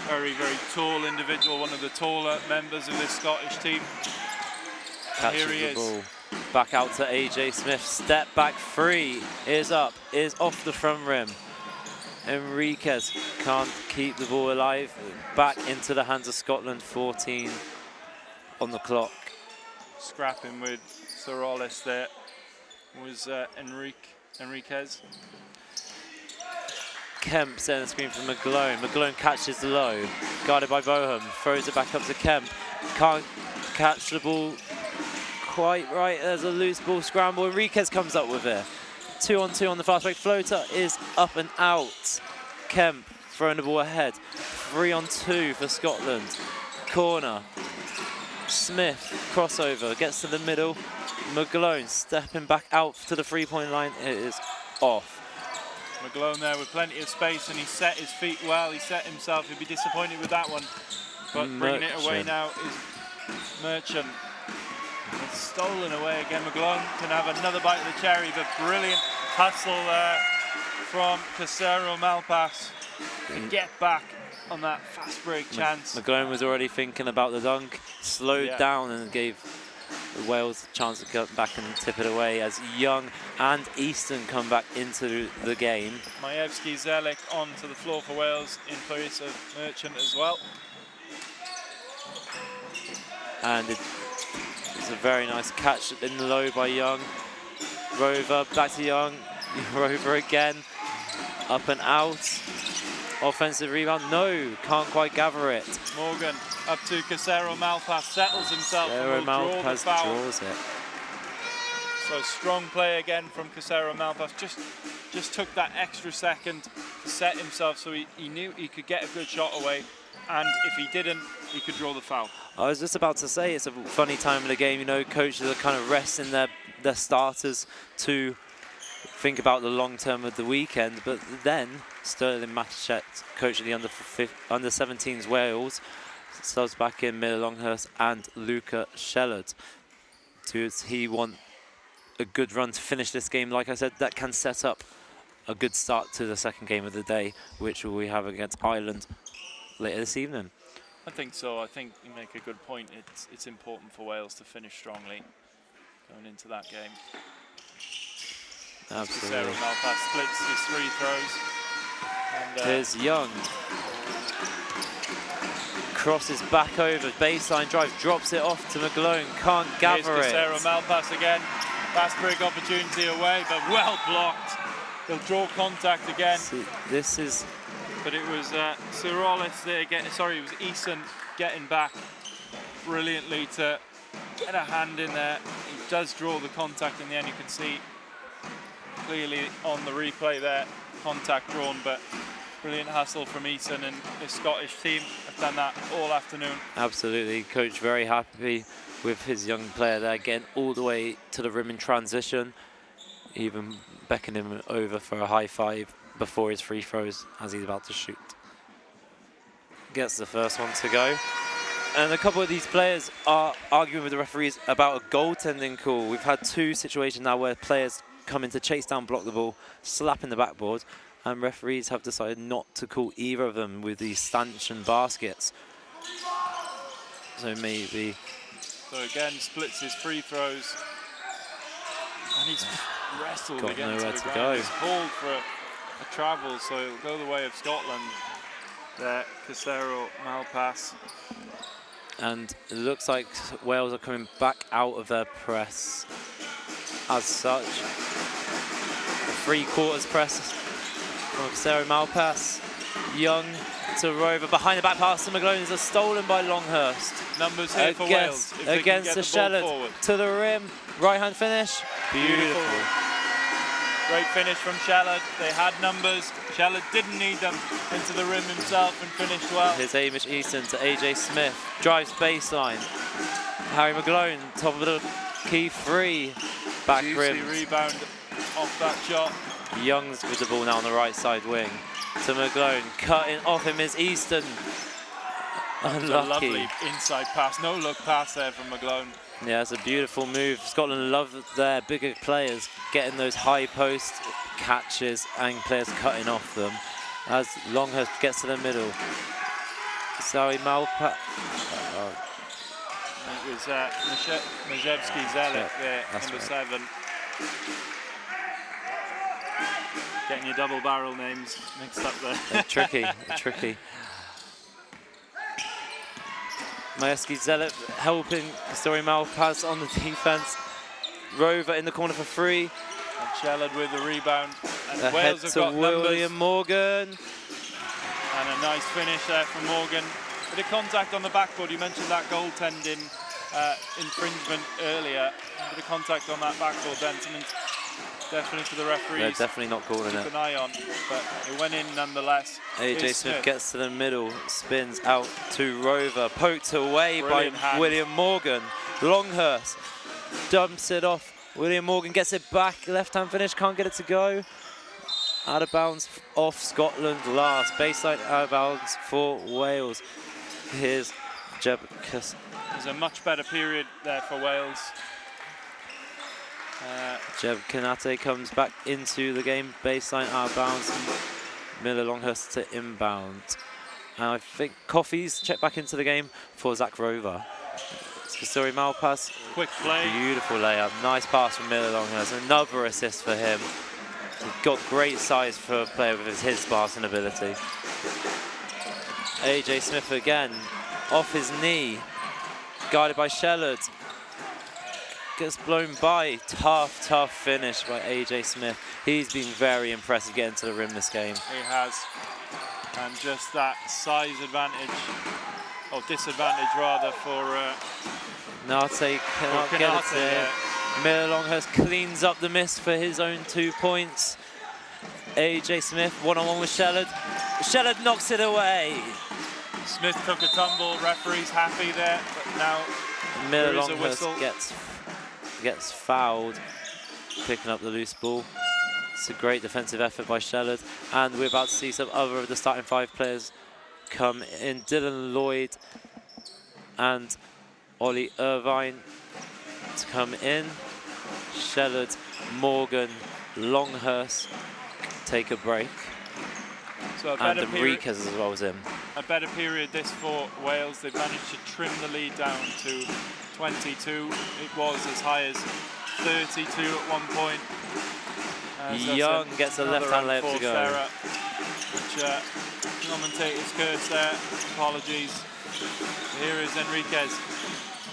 Very, very tall individual, one of the taller members of this Scottish team. Catches the ball. Back out to AJ Smith. Step back three is up, is off the front rim. Enriquez can't keep the ball alive. Back into the hands of Scotland. 14 on the clock. Scrapping with Sorolis there was Enriquez. Kemp setting the screen for McGlone. McGlone catches the low, guarded by Boham. Throws it back up to Kemp. Can't catch the ball quite right. There's a loose ball scramble. Enriquez comes up with it. 2-on-2 on the fast break. Floater is up and out. Kemp throwing the ball ahead. 3-on-2 for Scotland. Corner. Smith crossover, gets to the middle. McGlone stepping back out to the three-point line. It is off. McGlone there with plenty of space, and he set his feet well. He set himself. He'd be disappointed with that one. But bringing it away now is Merchant. It's stolen away again. McGlone can have another bite of the cherry, but brilliant hustle there from Casero Malpass to get back on that fast break chance. McGlone was already thinking about the dunk, slowed down and gave Wales a chance to get back and tip it away as Young and Easton come back into the game. Majewski Zelik onto the floor for Wales in place of Merchant as well. And it's a very nice catch in the low by Young. Rover back to Young. Rover again. Up and out. Offensive rebound. No, can't quite gather it. Morgan up to Casero Malpass, settles himself and will draw the foul. Draws it. So strong play again from Casero Malpass. Just took that extra second to set himself so he knew he could get a good shot away. And if he didn't, he could draw the foul. I was just about to say, it's a funny time of the game. You know, coaches are kind of resting their starters to think about the long term of the weekend. But then Sterling Matachet, coach of the under-17s Wales, subs back in Miller Longhurst and Luca Shellard. He want a good run to finish this game. Like I said, that can set up a good start to the second game of the day, which we have against Ireland later this evening. I think so. I think you make a good point. It's important for Wales to finish strongly going into that game. Absolutely. Casero Malpass splits his three throws. And, here's Young. Crosses back over, baseline drive, drops it off to McGlone, can't gather it. Casero Malpass again. Fast break opportunity away, but well blocked. He'll draw contact again. See, this is... But it was Sorolis there getting, sorry, it was Eason getting back brilliantly to get a hand in there. He does draw the contact in the end. You can see clearly on the replay there, contact drawn, but brilliant hustle from Eason, and the Scottish team have done that all afternoon. Absolutely, coach very happy with his young player there, getting all the way to the rim in transition, even beckoning him over for a high five before his free throws as he's about to shoot. Gets the first one to go. And a couple of these players are arguing with the referees about a goaltending call. We've had two situations now where players come in to chase down, block the ball, slap in the backboard, and referees have decided not to call either of them with these stanchion baskets. So maybe... So again, splits his free throws. And he's wrestled got again nowhere to the to ground. go. He's called for a travel, so it'll go the way of Scotland. There, Casero Malpass. And it looks like Wales are coming back out of their press as such. A three-quarters press from Casero Malpass. Young to Rover, behind the back pass to McGlone is stolen by Longhurst. Numbers here for Wales. Against the Shellard to the rim, right hand finish. Beautiful. Great finish from Shellard. They had numbers. Shellard didn't need them. Into the rim himself and finished well. Here's Hamish Easton to AJ Smith. Drives baseline. Harry McGlone, top of the key three. Back rim. Rebound off that shot. Young's with the ball now on the right side wing. To McGlone. Cutting off him is Easton. Unlucky. A lovely inside pass. No look pass there from McGlone. Yeah, it's a beautiful move. Scotland love their bigger players getting those high post catches and players cutting off them. As Longhurst gets to the middle. Sorry, was Majewski-Zelik there, number 7. Getting your double barrel names mixed up there. They're tricky, tricky. Majewski-Zelik helping Story Malpass on the defense. Rover in the corner for 3. And Shellard with the rebound. And Ahead Wales have to got William Morgan. And a nice finish there from Morgan. Bit of contact on the backboard. You mentioned that goaltending infringement earlier. A bit of contact on that backboard then. Something definitely for the referees. They're definitely not calling keep it. an eye on, but it went in nonetheless. AJ Smith gets to the middle, spins out to Rover, poked away Brilliant by hand. William Morgan. Longhurst dumps it off. William Morgan gets it back, left-hand finish, can't get it to go. Out of bounds off Scotland last. Baseline out of bounds for Wales. Here's Jeb. There's a much better period there for Wales. Jeb Kanate comes back into the game. Baseline out of bounds. Miller Longhurst to inbound. And I think Coffee's checked back into the game for Zach Rover. Sorry, Malpass. Quick play. Beautiful layup. Nice pass from Miller Longhurst. Another assist for him. He's got great size for a player with his passing ability. AJ Smith again, off his knee, guarded by Shellard. Gets blown by. Tough, tough finish by AJ Smith. He's been very impressive getting to the rim this game. He has. And just that size advantage, or disadvantage rather, for Nate cannot get it Kanate, there. Miller Longhurst cleans up the miss for his own 2 points. AJ Smith one-on-one with Shellard. Shellard knocks it away. Smith took a tumble. Referee's happy there, but now Miller there is a Longhurst whistle. gets fouled, picking up the loose ball. It's a great defensive effort by Shellard, and we're about to see some other of the starting 5 players come in. Dylan Lloyd and Ollie Irvine to come in. Shellard, Morgan, Longhurst take a break. So And Enriquez as well as him. A better period this for Wales. They've managed to trim the lead down to 22. It was as high as 32 at one point. Young gets a left-hand layup to go. Error, which commentators curse there. Apologies. Here is Enriquez.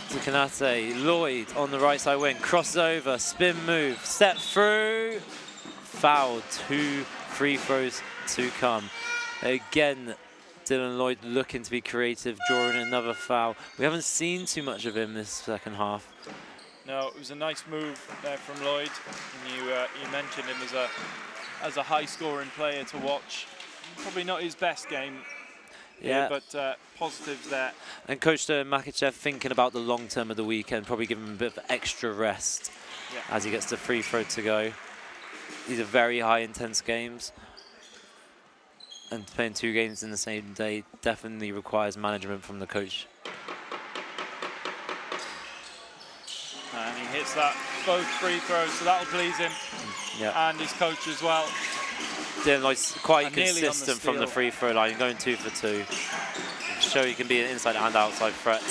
To Kanate, Lloyd on the right side wing, crosses over, spin move, step through, foul, 2 free throws to come. Again, Dylan Lloyd looking to be creative, drawing another foul. We haven't seen too much of him this second half. No, it was a nice move there from Lloyd. And you mentioned him as a high-scoring player to watch. Probably not his best game. Yeah, but positives there. And Coach Makachev thinking about the long term of the weekend, probably giving him a bit of extra rest as he gets the free throw to go. These are very high intense games, and playing 2 games in the same day definitely requires management from the coach. And he hits that both free throws, so that'll please him and his coach as well. Dylan Lloyd's quite And nearly on the consistent from the steal. free throw line, going 2 for 2. Show he can be an inside and outside threat.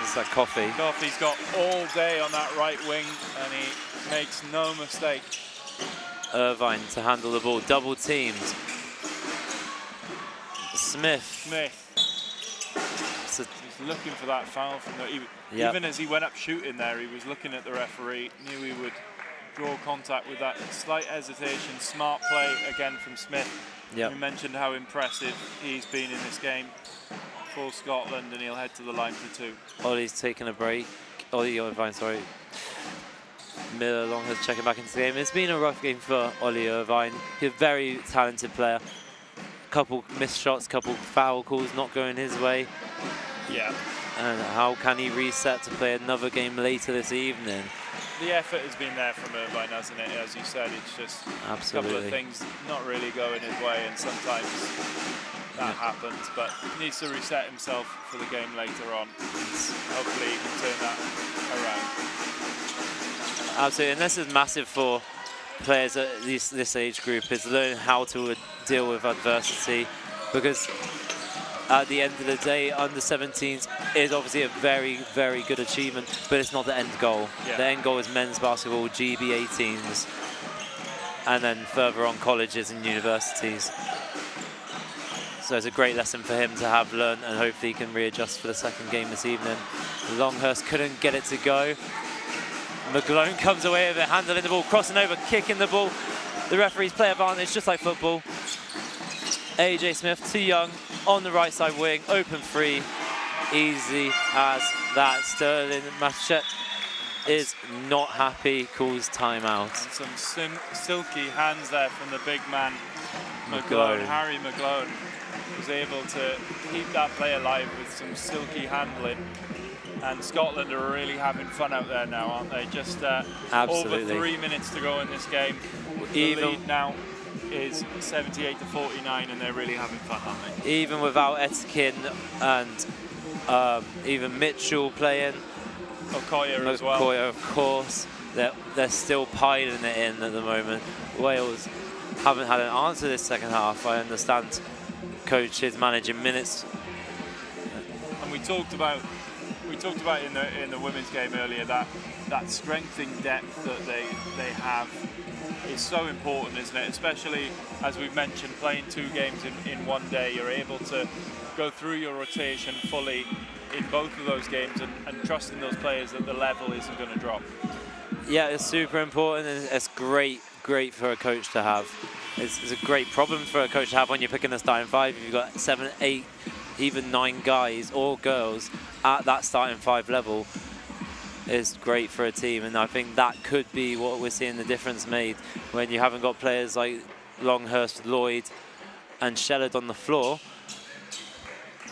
It's like Coffee. Coffee's got all day on that right wing, and he makes no mistake. Irvine to handle the ball, double teamed. Smith. He's looking for that foul from the. Even as he went up shooting there, he was looking at the referee, knew he would draw contact with that slight hesitation. Smart play again from Smith. We mentioned how impressive he's been in this game for Scotland, and he'll head to the line for 2. Ollie's taking a break. Ollie Irvine, sorry. Miller Longhurst checking back into the game. It's been a rough game for Ollie Irvine. He's a very talented player. Couple missed shots, couple foul calls not going his way. Yeah. And how can he reset to play another game later this evening? The effort has been there from Irvine, hasn't it? As you said, it's just Absolutely. a couple of things not really going his way, and sometimes that happens. But he needs to reset himself for the game later on. Hopefully he can turn that around. Absolutely, and this is massive for players at this age group, is learning how to deal with adversity, because at the end of the day, under-17s is obviously a very, very good achievement, but it's not the end goal. Yeah. The end goal is men's basketball, GB 18s, and then further on colleges and universities. So it's a great lesson for him to have learned, and hopefully he can readjust for the second game this evening. Longhurst couldn't get it to go. McGlone comes away with it, handling the ball, crossing over, kicking the ball. The referees play advantage, just like football. AJ Smith, too young, on the right side wing, open free. Easy as that. Sterling Machette is not happy, calls timeout. And some silky hands there from the big man, McGlone. Harry McGlone was able to keep that play alive with some silky handling. And Scotland are really having fun out there now, aren't they? Just over 3 minutes to go in this game. The lead now is 78-49, and they're really having fun, aren't they? Even without Etkin and even Mitchell playing, Okoye as well. Okoye, of course, they're still piling it in at the moment. Wales haven't had an answer this second half. I understand coach is managing minutes. And we talked about in the women's game earlier that strength in depth that they have is so important, isn't it? Especially, as we've mentioned, playing 2 games in one day, you're able to go through your rotation fully in both of those games and trusting those players that the level isn't going to drop. Yeah, it's super important, and it's great for a coach to have. It's a great problem for a coach to have when you're picking the starting 5. If you've got 7, 8, even 9 guys or girls at that starting 5 level, is great for a team, and I think that could be what we're seeing the difference made when you haven't got players like Longhurst, Lloyd and Shellard on the floor.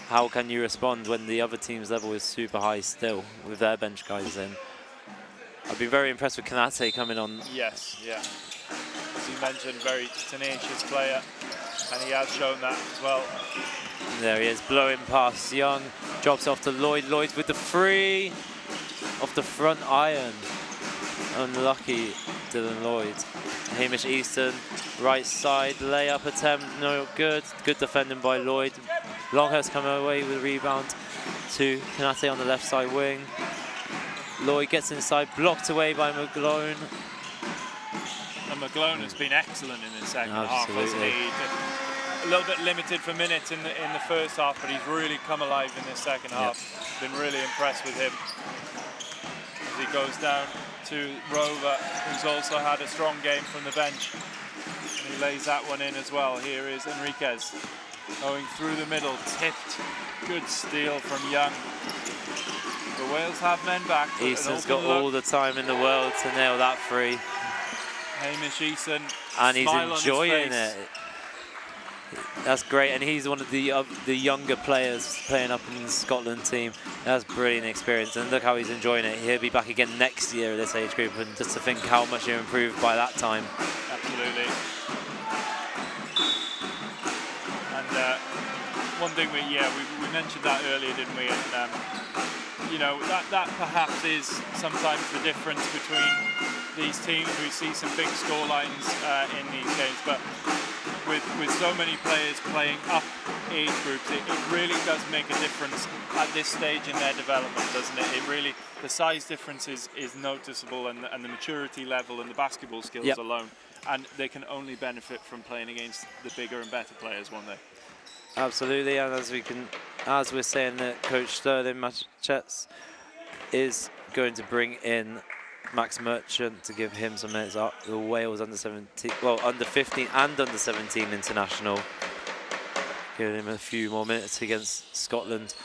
How can you respond when the other team's level is super high still with their bench guys in? I've been very impressed with Kanate coming on. Yes, yeah. As you mentioned, very tenacious player, and he has shown that as well. There he is, blowing past Young, drops off to Lloyd. Lloyd with the free off the front iron. Unlucky Dylan Lloyd. Hamish Easton, right side layup attempt, no good. Good defending by Lloyd. Longhurst coming away with a rebound to Kanate on the left side wing. Lloyd gets inside, blocked away by McGlone. And McGlone has been excellent in the second half, hasn't he? A little bit limited for minutes in the first half, but he's really come alive in this second half. Been really impressed with him. As he goes down to Rover, who's also had a strong game from the bench. And he lays that one in as well. Here is Enriquez going through the middle, tipped. Good steal from Young. The Wales have men back. Easton's got all the time in the world to nail that free. Hamish Easton, and he's enjoying it. That's great, and he's one of the younger players playing up in the Scotland team. That's brilliant experience, and look how he's enjoying it. He'll be back again next year at this age group, and just to think how much he'll improve by that time. Absolutely. And one thing we mentioned that earlier, didn't we? And you know, that perhaps is sometimes the difference between these teams. We see some big score lines in these games, but with so many players playing up age groups, it really does make a difference at this stage in their development, doesn't it? It really, the size difference is noticeable, and the maturity level and the basketball skills alone, and they can only benefit from playing against the bigger and better players, won't they? Absolutely, and as we're saying that Coach Sterling Machets is going to bring in Max Merchant to give him some minutes up. The Wales under 17, well, under 15 and under 17 international. Giving him a few more minutes against Scotland,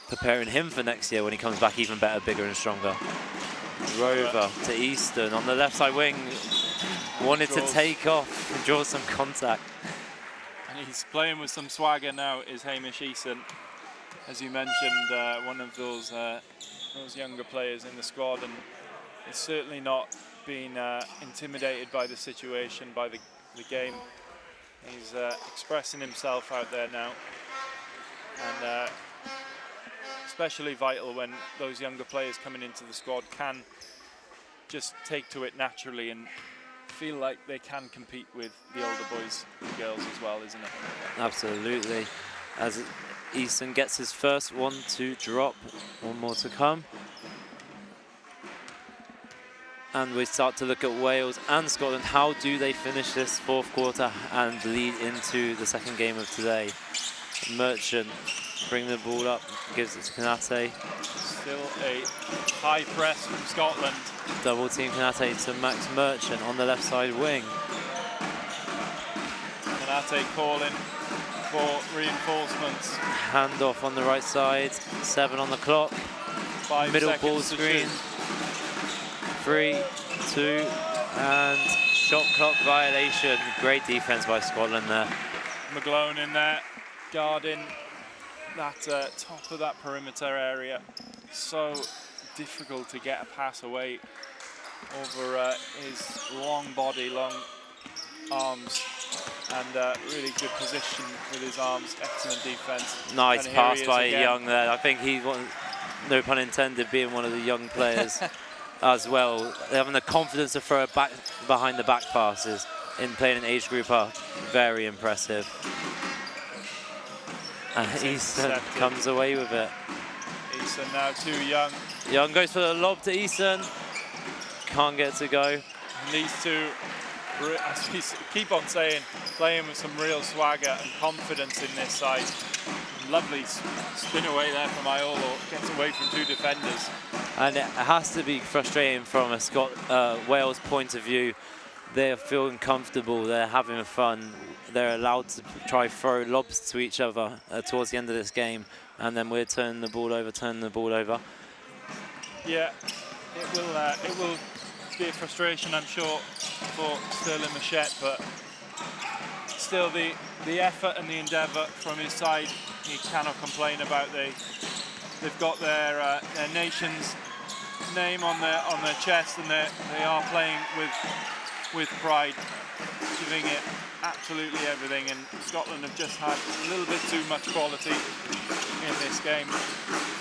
preparing him for next year when he comes back even better, bigger and stronger. Rover to Easton on the left side wing. Wanted to take off and draw some contact. And he's playing with some swagger now, is Hamish Easton. As you mentioned, one of those younger players in the squad, and it's certainly not been intimidated by the situation, by the game. He's expressing himself out there now, and especially vital when those younger players coming into the squad can just take to it naturally and feel like they can compete with the older boys and girls as well, isn't it? Absolutely. as Easton gets his first one to drop. One more to come. And we start to look at Wales and Scotland. How do they finish this fourth quarter and lead into the second game of today? Merchant bring the ball up, gives it to Kanate. Still a high press from Scotland. Double team Kanate to Max Merchant on the left side wing. Kanate calling for reinforcements. Handoff on the right side, 7 on the clock. 5 Middle seconds ball to screen. shoot. 3, 2, and shot clock violation. Great defense by Scotland there. McGlone in there, guarding that top of that perimeter area. So difficult to get a pass away over his long body, long arms, and really good position with his arms. Excellent defense. Nice And pass here he is by again. Young there. I think he's one, no pun intended, being one of the young players as well. Having the confidence to throw it back behind the back passes in playing an age group are very impressive. And Easton comes away with it. Easton now too young. Young goes for the lob to Easton. Can't get to go. Needs to, as we keep on saying, playing with some real swagger and confidence in this side. Lovely spin away there from Iolo. Gets away from 2 defenders. And it has to be frustrating from a Wales point of view. They're feeling comfortable, they're having fun, they're allowed to try throw lobs to each other towards the end of this game, and then we're turning the ball over. Yeah, it will be a frustration, I'm sure, for Sterling Machette, but still the effort and the endeavour from his side, he cannot complain about. They've got their nation's name on their chest, and they are playing with pride, giving it absolutely everything, and Scotland have just had a little bit too much quality in this game.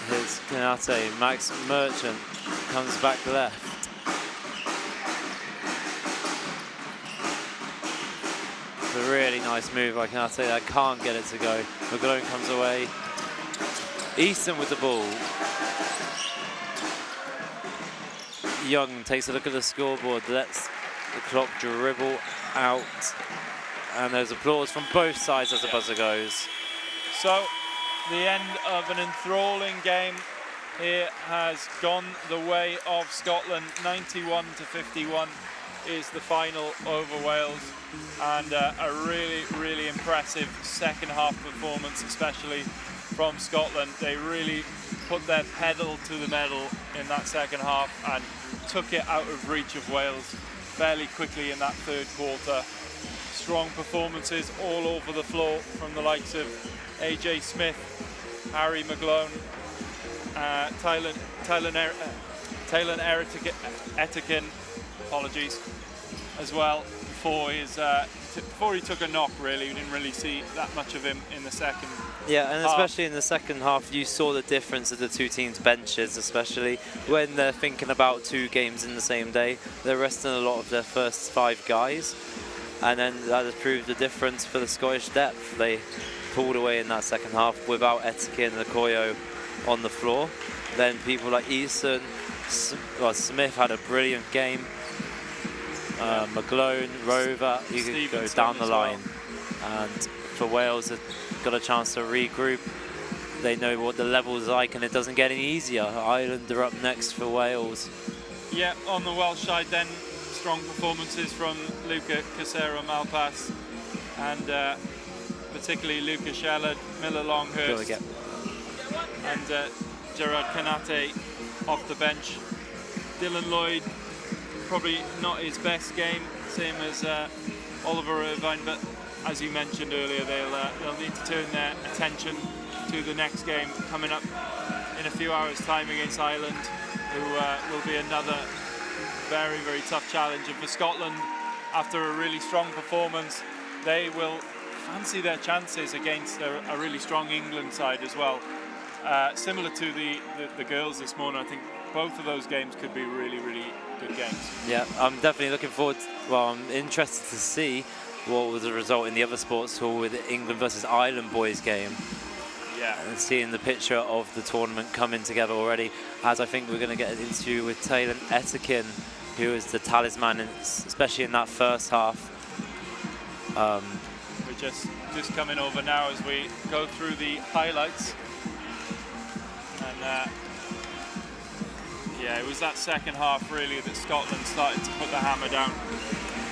Here's Kanate, Max Merchant comes back left. It's a really nice move by Kanate. I can't get it to go. McGlone comes away. Easton with the ball. Young takes a look at the scoreboard, lets the clock dribble out, and there's applause from both sides as the buzzer goes. So the end of an enthralling game here has gone the way of Scotland. 91-51 is the final over Wales, and a really impressive second half performance, especially from Scotland. They really put their pedal to the metal in that second half and took it out of reach of Wales fairly quickly in that third quarter. Strong performances all over the floor from the likes of AJ Smith, Harry McGlone, Taylor Etikin, apologies, as well, before he took a knock. Really, we didn't really see that much of him in the second. Yeah, and especially in the second half, you saw the difference of the two teams' benches, especially when they're thinking about 2 games in the same day. They're resting a lot of their first 5 guys, and then that has proved the difference for the Scottish depth. They pulled away in that second half without Etikin and Okoye on the floor. Then people like Easton, Smith had a brilliant game. McGlone, Rover, you could go down the line. And for Wales, they've got a chance to regroup. They know what the level's like, and it doesn't get any easier. Ireland are up next for Wales. Yeah, on the Welsh side then, strong performances from Luca Casero-Malpass and particularly Luca Shellard, Miller Longhurst, and Gerard Kanate off the bench. Dylan Lloyd, probably not his best game, same as Oliver Irvine, but as you mentioned earlier, they'll need to turn their attention to the next game coming up in a few hours' time against Ireland, who will be another very tough challenge. And for Scotland, after a really strong performance, they will fancy their chances against a really strong England side as well. Similar to the girls this morning, I think both of those games could be really good games. Yeah, I'm definitely looking forward I'm interested to see what was the result in the other sports hall with the England versus Ireland boys game. Yeah. And seeing the picture of the tournament coming together already, as I think we're going to get an interview with Taylor Etikin, who is the talisman, especially in that first half. We're just coming over now as we go through the highlights. And yeah, it was that second half really that Scotland started to put the hammer down.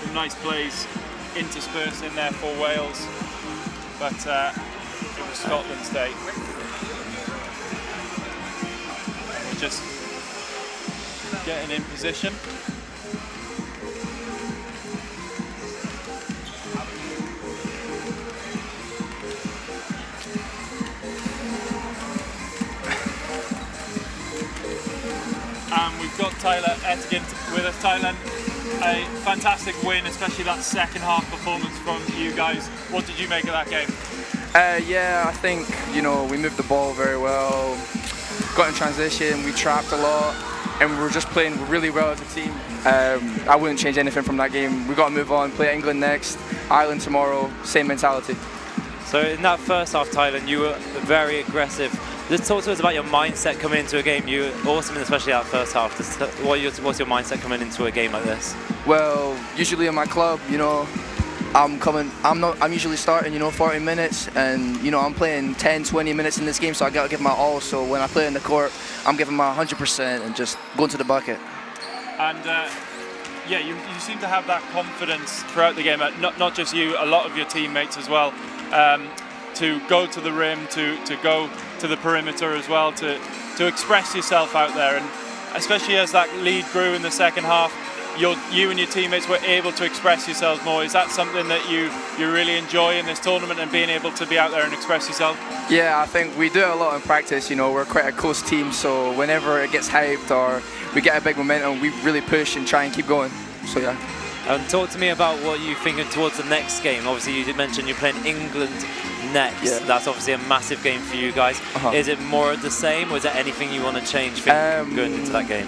Some nice plays interspersed in there for Wales, but it was Scotland's day. We're just getting in position. And we've got Tyler Etikin with us. Tyler, a fantastic win, especially that second half performance from you guys. What did you make of that game? Yeah, I think, you know, we moved the ball very well, got in transition, we trapped a lot, and we were just playing really well as a team. I wouldn't change anything from that game. We got to move on, play England next, Ireland tomorrow, same mentality. So in that first half, Tyler, you were very aggressive. Just talk to us about your mindset coming into a game. You were awesome, especially that first half. What's your mindset coming into a game like this? Well, usually in my club, you know, I'm usually starting, you know, 40 minutes, and you know, I'm playing 10, 20 minutes in this game, so I got to give my all. So when I play in the court, I'm giving my 100% and just going to the bucket. And yeah, you seem to have that confidence throughout the game. Not just you, a lot of your teammates as well. To go to the rim, to go to the perimeter as well, to express yourself out there, and especially as that lead grew in the second half, you and your teammates were able to express yourselves more. Is that something that you really enjoy in this tournament, and being able to be out there and express yourself? Yeah, I think we do it a lot in practice. You know, we're quite a close team, so whenever it gets hyped or we get a big momentum, we really push and try and keep going. So yeah. Talk to me about what you're thinking towards the next game. Obviously, you did mention you're playing England next. Yeah. That's obviously a massive game for you guys. Is it more of the same, or is there anything you want to change going into that game?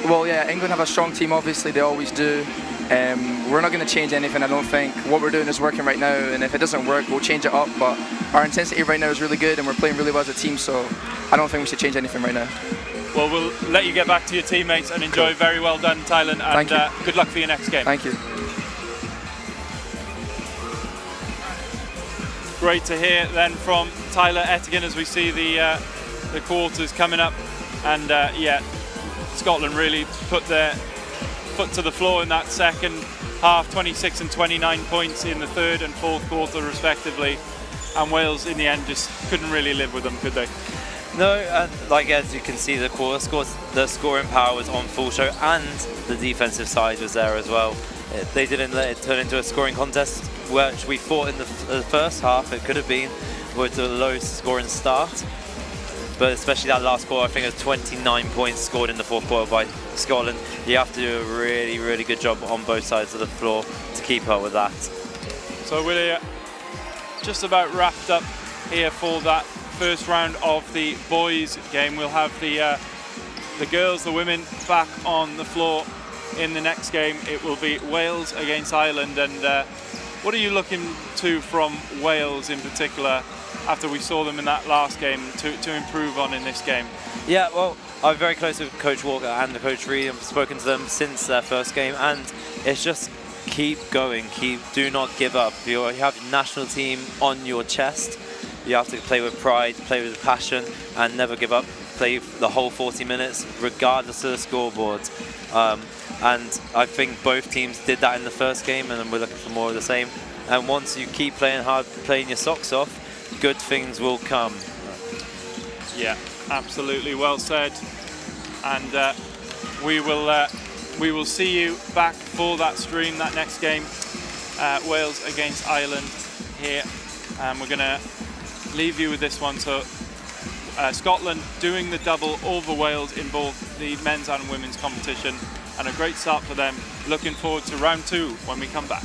Well, yeah, England have a strong team, obviously, they always do. We're not going to change anything, I don't think. What we're doing is working right now, and if it doesn't work, we'll change it up. But our intensity right now is really good, and we're playing really well as a team, so I don't think we should change anything right now. Well, we'll let you get back to your teammates and enjoy. Cool. Very well done, Thailand, and good luck for your next game. Thank you. Great to hear then from Tyler Etikin as we see the quarters coming up, and yeah, Scotland really put their foot to the floor in that second half, 26 and 29 points in the third and fourth quarter respectively, and Wales in the end just couldn't really live with them, could they? No, and like as you can see, the scoring power was on full show, and the defensive side was there as well. They didn't let it turn into a scoring contest, which we thought in the first half it could have been with a low scoring start. But especially that last quarter, I think it was 29 points scored in the fourth quarter by Scotland. You have to do a really, really good job on both sides of the floor to keep up with that. So we're just about wrapped up here for that first round of the boys game. We'll have the girls, the women, back on the floor in the next game. It will be Wales against Ireland. And what are you looking to from Wales in particular, after we saw them in that last game, to improve on in this game? Yeah, well, I'm very close with Coach Walker and the Coach Reid. I've spoken to them since their first game, and it's just keep going, do not give up. You have your national team on your chest. You have to play with pride, play with passion, and never give up. Play the whole 40 minutes, regardless of the scoreboard. And I think both teams did that in the first game, and we're looking for more of the same. And once you keep playing hard, playing your socks off, good things will come. Yeah, absolutely, well said. And we will see you back for that stream, that next game, Wales against Ireland here. And we're going to leave you with this one. So Scotland doing the double over Wales in both the men's and women's competition, and a great start for them. Looking forward to round 2 when we come back.